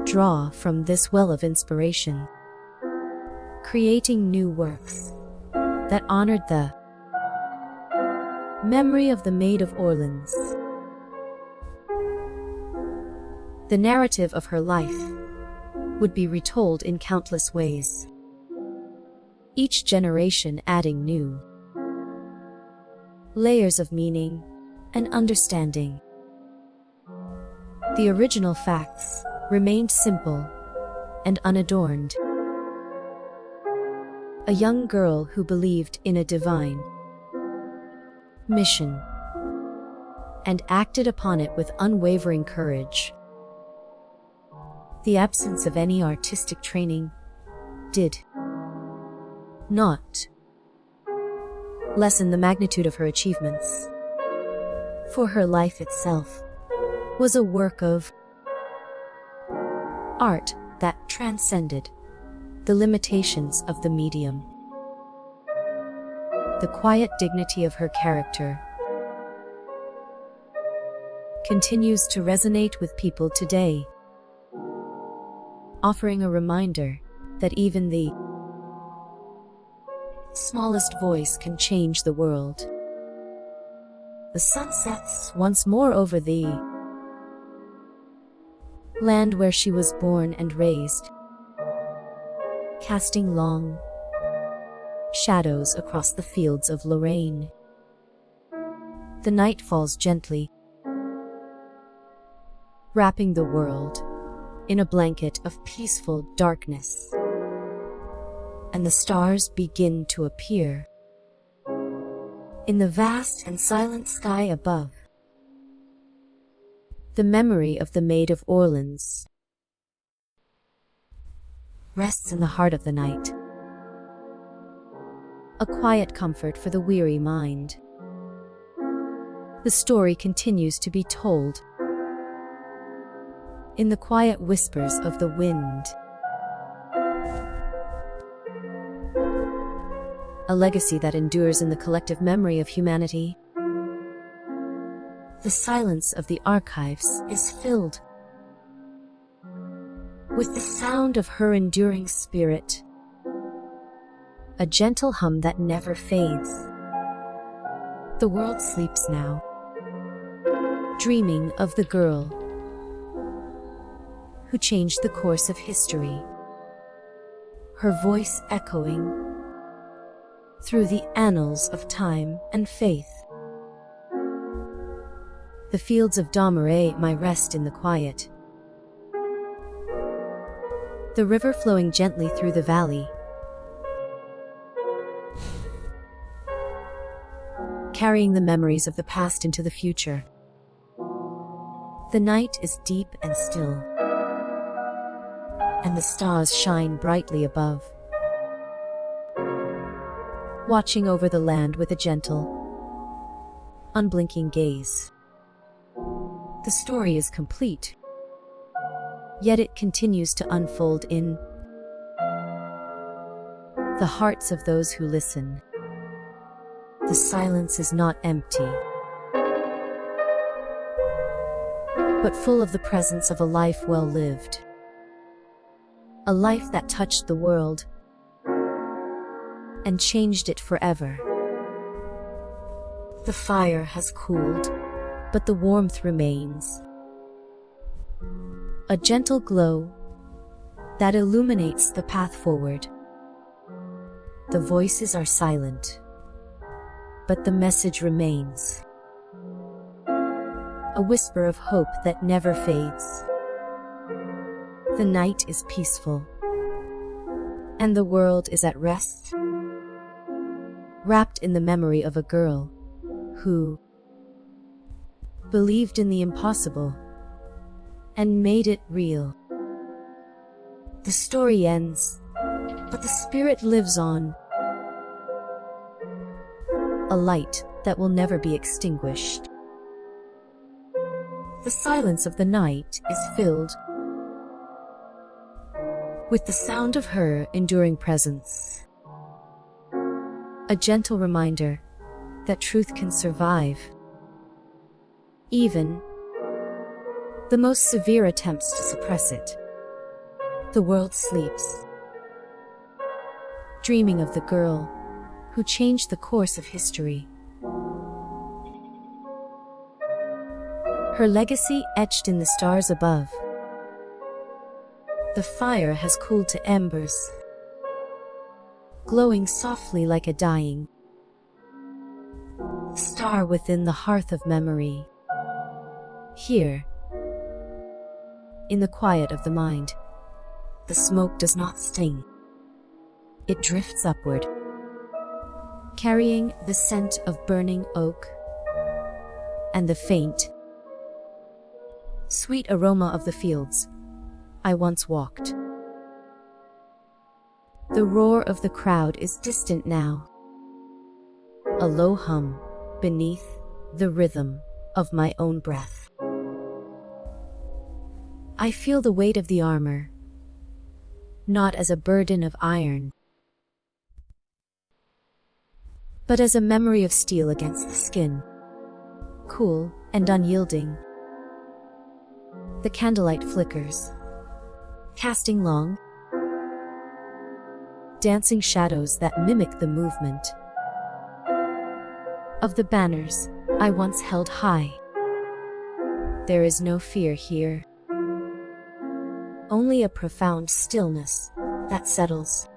[SPEAKER 1] draw from this well of inspiration, creating new works that honored the memory of the Maid of Orleans. The narrative of her life would be retold in countless ways, each generation adding new layers of meaning and understanding. The original facts remained simple and unadorned. A young girl who believed in a divine mission and acted upon it with unwavering courage. The absence of any artistic training did not lessen the magnitude of her achievements, for her life itself was a work of art that transcended the limitations of the medium. The quiet dignity of her character continues to resonate with people today, offering a reminder that even the smallest voice can change the world. The sun sets once more over the land where she was born and raised, casting long shadows across the fields of Lorraine. The night falls gently, wrapping the world in a blanket of peaceful darkness, and the stars begin to appear in the vast and silent sky above. The memory of the Maid of Orleans rests in the heart of the night, a quiet comfort for the weary mind. The story continues to be told in the quiet whispers of the wind, a legacy that endures in the collective memory of humanity. The silence of the archives is filled with the sound of her enduring spirit, a gentle hum that never fades. The world sleeps now, dreaming of the girl who changed the course of history, her voice echoing through the annals of time and faith. The fields of Domeray may rest in the quiet, the river flowing gently through the valley, carrying the memories of the past into the future. The night is deep and still, and the stars shine brightly above, watching over the land with a gentle, unblinking gaze. The story is complete, yet it continues to unfold in the hearts of those who listen. The silence is not empty. but full of the presence of a life well lived. A life that touched the world and changed it forever. The fire has cooled, but the warmth remains. A gentle glow that illuminates the path forward. The voices are silent, but the message remains. A whisper of hope that never fades. The night is peaceful, and the world is at rest, wrapped in the memory of a girl who believed in the impossible and made it real. The story ends, but the spirit lives on. A light that will never be extinguished. The silence of the night is filled with the sound of her enduring presence. A gentle reminder that truth can survive even the most severe attempts to suppress it. The world sleeps, dreaming of the girl who changed the course of history. Her legacy etched in the stars above. The fire has cooled to embers, glowing softly like a dying star within the hearth of memory. Here, in the quiet of the mind, the smoke does not sting. It drifts upward, carrying the scent of burning oak and the faint, sweet aroma of the fields I once walked. The roar of the crowd is distant now, a low hum beneath the rhythm of my own breath. I feel the weight of the armor, not as a burden of iron, but as a memory of steel against the skin, cool and unyielding. The candlelight flickers, casting long, dancing shadows that mimic the movement of the banners I once held high. There is no fear here, only a profound stillness that settles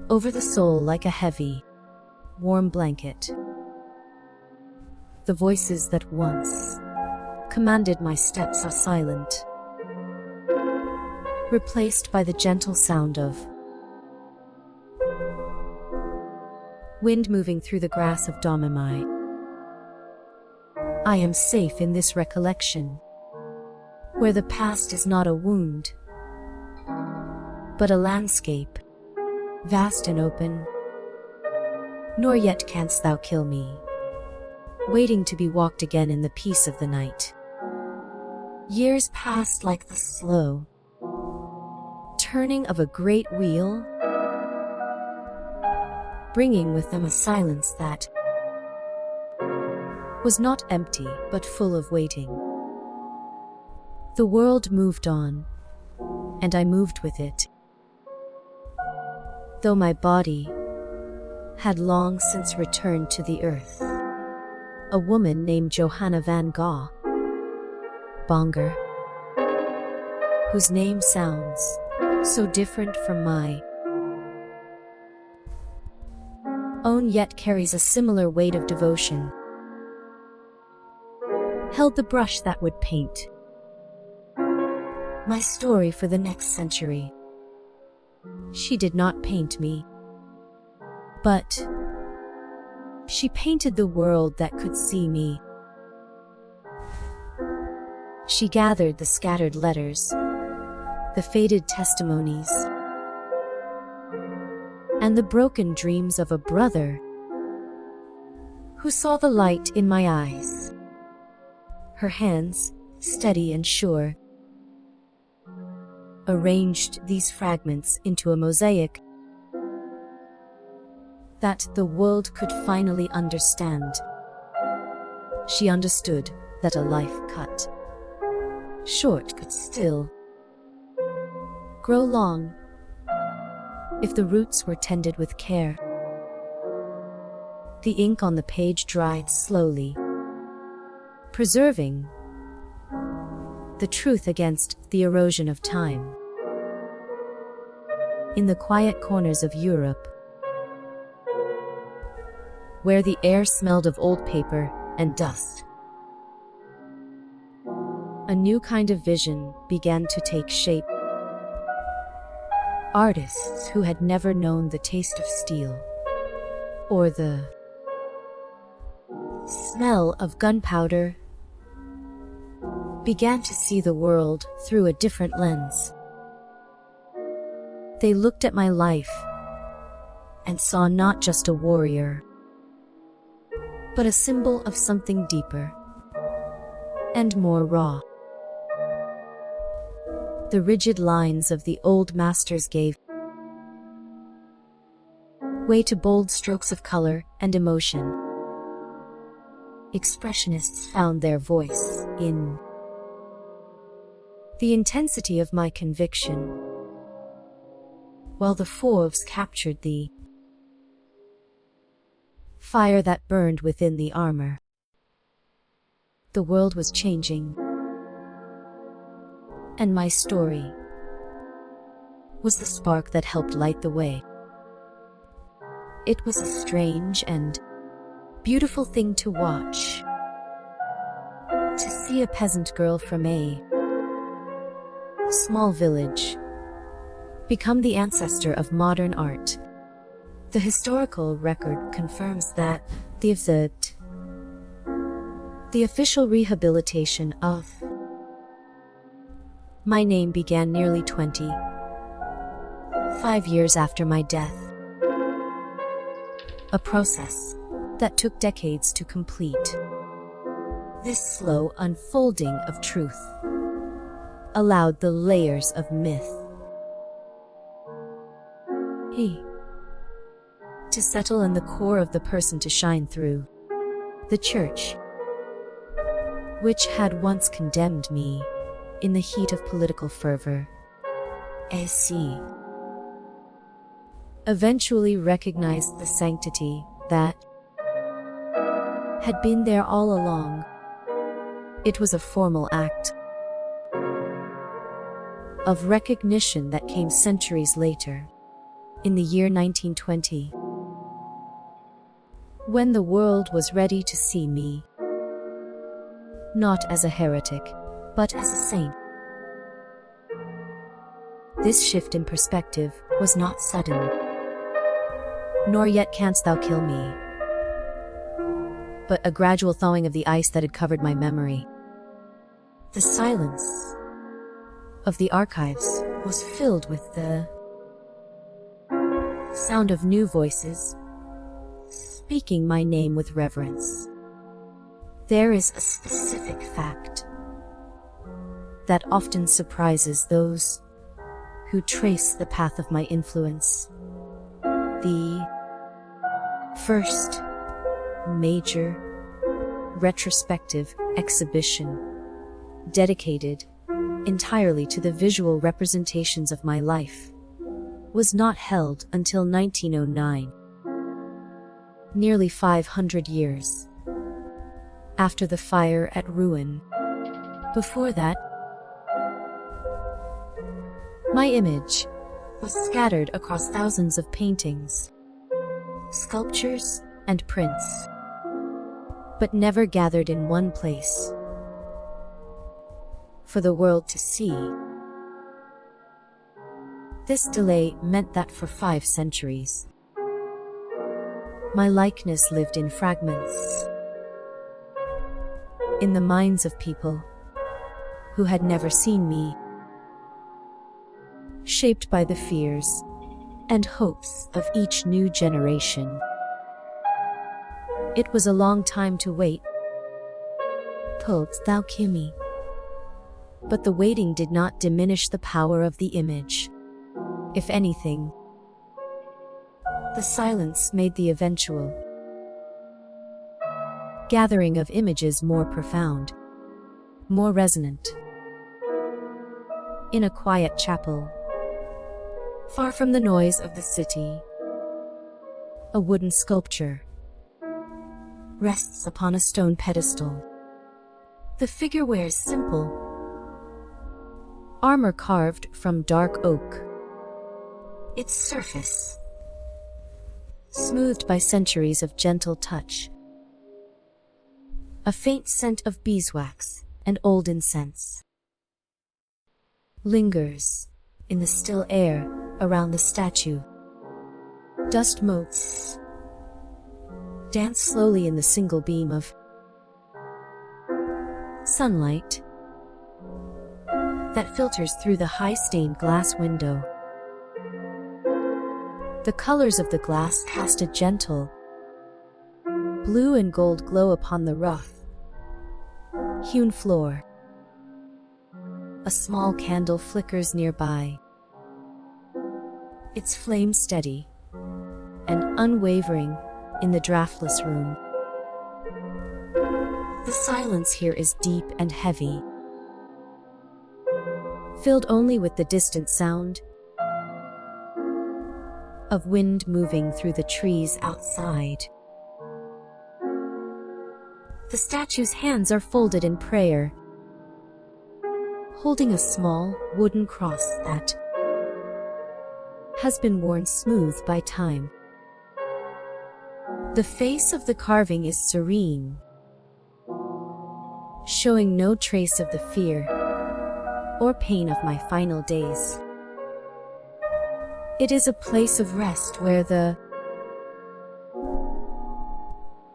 [SPEAKER 1] over the soul like a heavy, warm blanket. The voices that once commanded my steps are silent, replaced by the gentle sound of wind moving through the grass of Domimai. I am safe in this recollection, where the past is not a wound, but a landscape, vast and open. Nor yet canst thou kill me, waiting to be walked again in the peace of the night. Years passed like the slow turning of a great wheel, bringing with them a silence that was not empty but full of waiting. The world moved on, and I moved with it, though my body had long since returned to the earth. A woman named Johanna van Gogh, Bonger, whose name sounds so different from my own yet carries a similar weight of devotion, held the brush that would paint my story for the next century. She did not paint me, but she painted the world that could see me. She gathered the scattered letters, the faded testimonies, and the broken dreams of a brother who saw the light in my eyes. Her hands, steady and sure, arranged these fragments into a mosaic that the world could finally understand. She understood that a life cut short could still grow long if the roots were tended with care. The ink on the page dried slowly, preserving the truth against the erosion of time. In the quiet corners of Europe, where the air smelled of old paper and dust, a new kind of vision began to take shape. Artists who had never known the taste of steel or the smell of gunpowder began to see the world through a different lens. They looked at my life and saw not just a warrior, but a symbol of something deeper and more raw. The rigid lines of the old masters gave way to bold strokes of color and emotion. Expressionists found their voice in the intensity of my conviction, while the Fauves captured the fire that burned within the armor. The world was changing, and my story was the spark that helped light the way. It was a strange and beautiful thing to watch, to see a peasant girl from a small village become the ancestor of modern art. The historical record confirms that the official rehabilitation of my name began nearly 25 years after my death, a process that took decades to complete. This slow unfolding of truth allowed the layers of myth to settle in the core of the person to shine through. The church, which had once condemned me in the heat of political fervor, eventually recognized the sanctity that had been there all along. It was a formal act of recognition that came centuries later, in the year 1920, when the world was ready to see me, not as a heretic, but as a saint. This shift in perspective was not sudden, nor yet canst thou kill me, but a gradual thawing of the ice that had covered my memory. The silence of the archives was filled with the sound of new voices speaking my name with reverence. There is a specific fact that often surprises those who trace the path of my influence. The first major retrospective exhibition dedicated entirely to the visual representations of my life was not held until 1909, nearly 500 years after the fire at Rouen. Before that, my image was scattered across thousands of paintings, sculptures, and prints, but never gathered in one place for the world to see. This delay meant that for 5 centuries, my likeness lived in fragments, in the minds of people who had never seen me, shaped by the fears and hopes of each new generation. It was a long time to wait, told thou Kimi, but the waiting did not diminish the power of the image. If anything, the silence made the eventual gathering of images more profound. more resonant. In a quiet chapel, far from the noise of the city, a wooden sculpture rests upon a stone pedestal. The figure wears simple armor carved from dark oak. Its surface smoothed by centuries of gentle touch. A faint scent of beeswax and old incense lingers in the still air around the statue. Dust motes dance slowly in the single beam of sunlight that filters through the high stained glass window. The colors of the glass cast a gentle blue and gold glow upon the rough hewn floor. A small candle flickers nearby, its flame steady and unwavering in the draftless room. The silence here is deep and heavy, filled only with the distant sound of wind moving through the trees outside. The statue's hands are folded in prayer, holding a small wooden cross that has been worn smooth by time. The face of the carving is serene, showing no trace of the fear or pain of my final days. It is a place of rest where the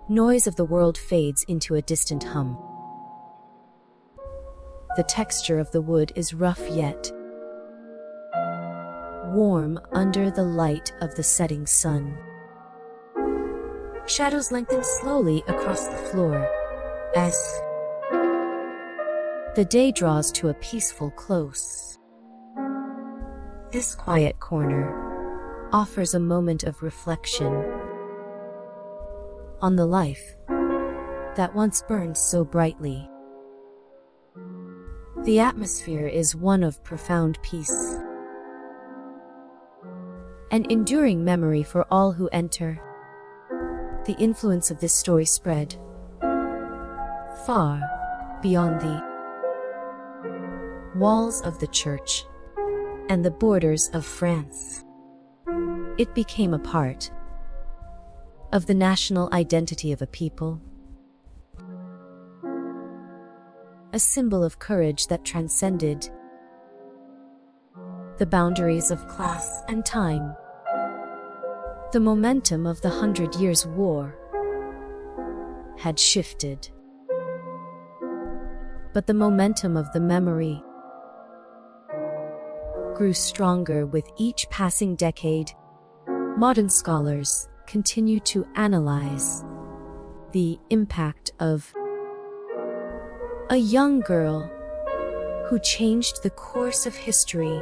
[SPEAKER 1] noise of the world fades into a distant hum. The texture of the wood is rough yet warm under the light of the setting sun. Shadows lengthen slowly across the floor as the day draws to a peaceful close. This quiet corner offers a moment of reflection on the life that once burned so brightly. The atmosphere is one of profound peace, an enduring memory for all who enter. The influence of this story spread far beyond the walls of the church and the borders of France. It became a part of the national identity of a people, a symbol of courage that transcended the boundaries of class and time. The momentum of the 100 Years' War had shifted, but the momentum of the memory grew stronger with each passing decade. Modern scholars continue to analyze the impact of a young girl who changed the course of history,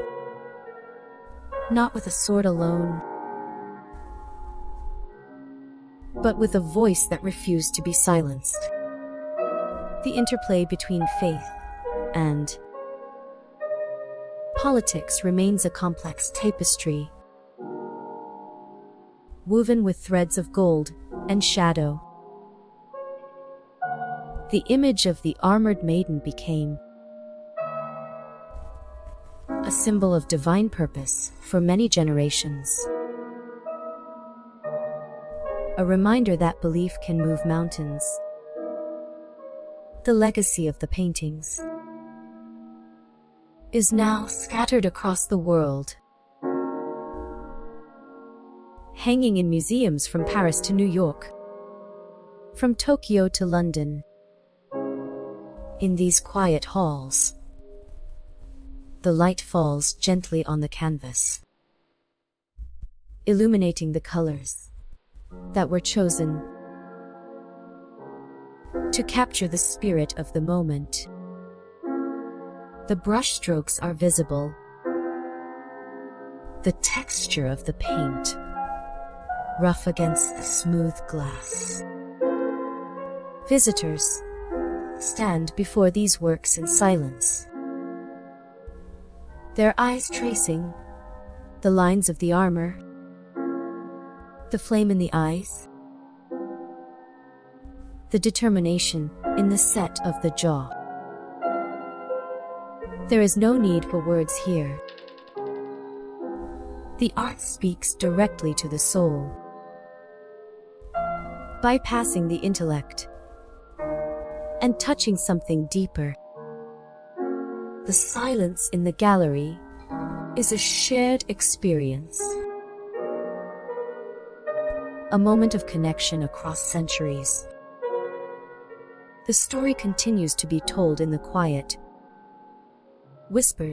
[SPEAKER 1] not with a sword alone, but with a voice that refused to be silenced. The interplay between faith and politics remains a complex tapestry, woven with threads of gold and shadow. The image of the armored maiden became a symbol of divine purpose for many generations, a reminder that belief can move mountains. The legacy of the paintings is now scattered across the world, hanging in museums from Paris to New York, from Tokyo to London. In these quiet halls, the light falls gently on the canvas, illuminating the colors that were chosen to capture the spirit of the moment. The brushstrokes are visible, the texture of the paint rough against the smooth glass. Visitors stand before these works in silence, their eyes tracing the lines of the armor, the flame in the eyes, the determination in the set of the jaw. There is no need for words here. The art speaks directly to the soul, bypassing the intellect and touching something deeper. The silence in the gallery is a shared experience, a moment of connection across centuries. The story continues to be told in the quiet whispers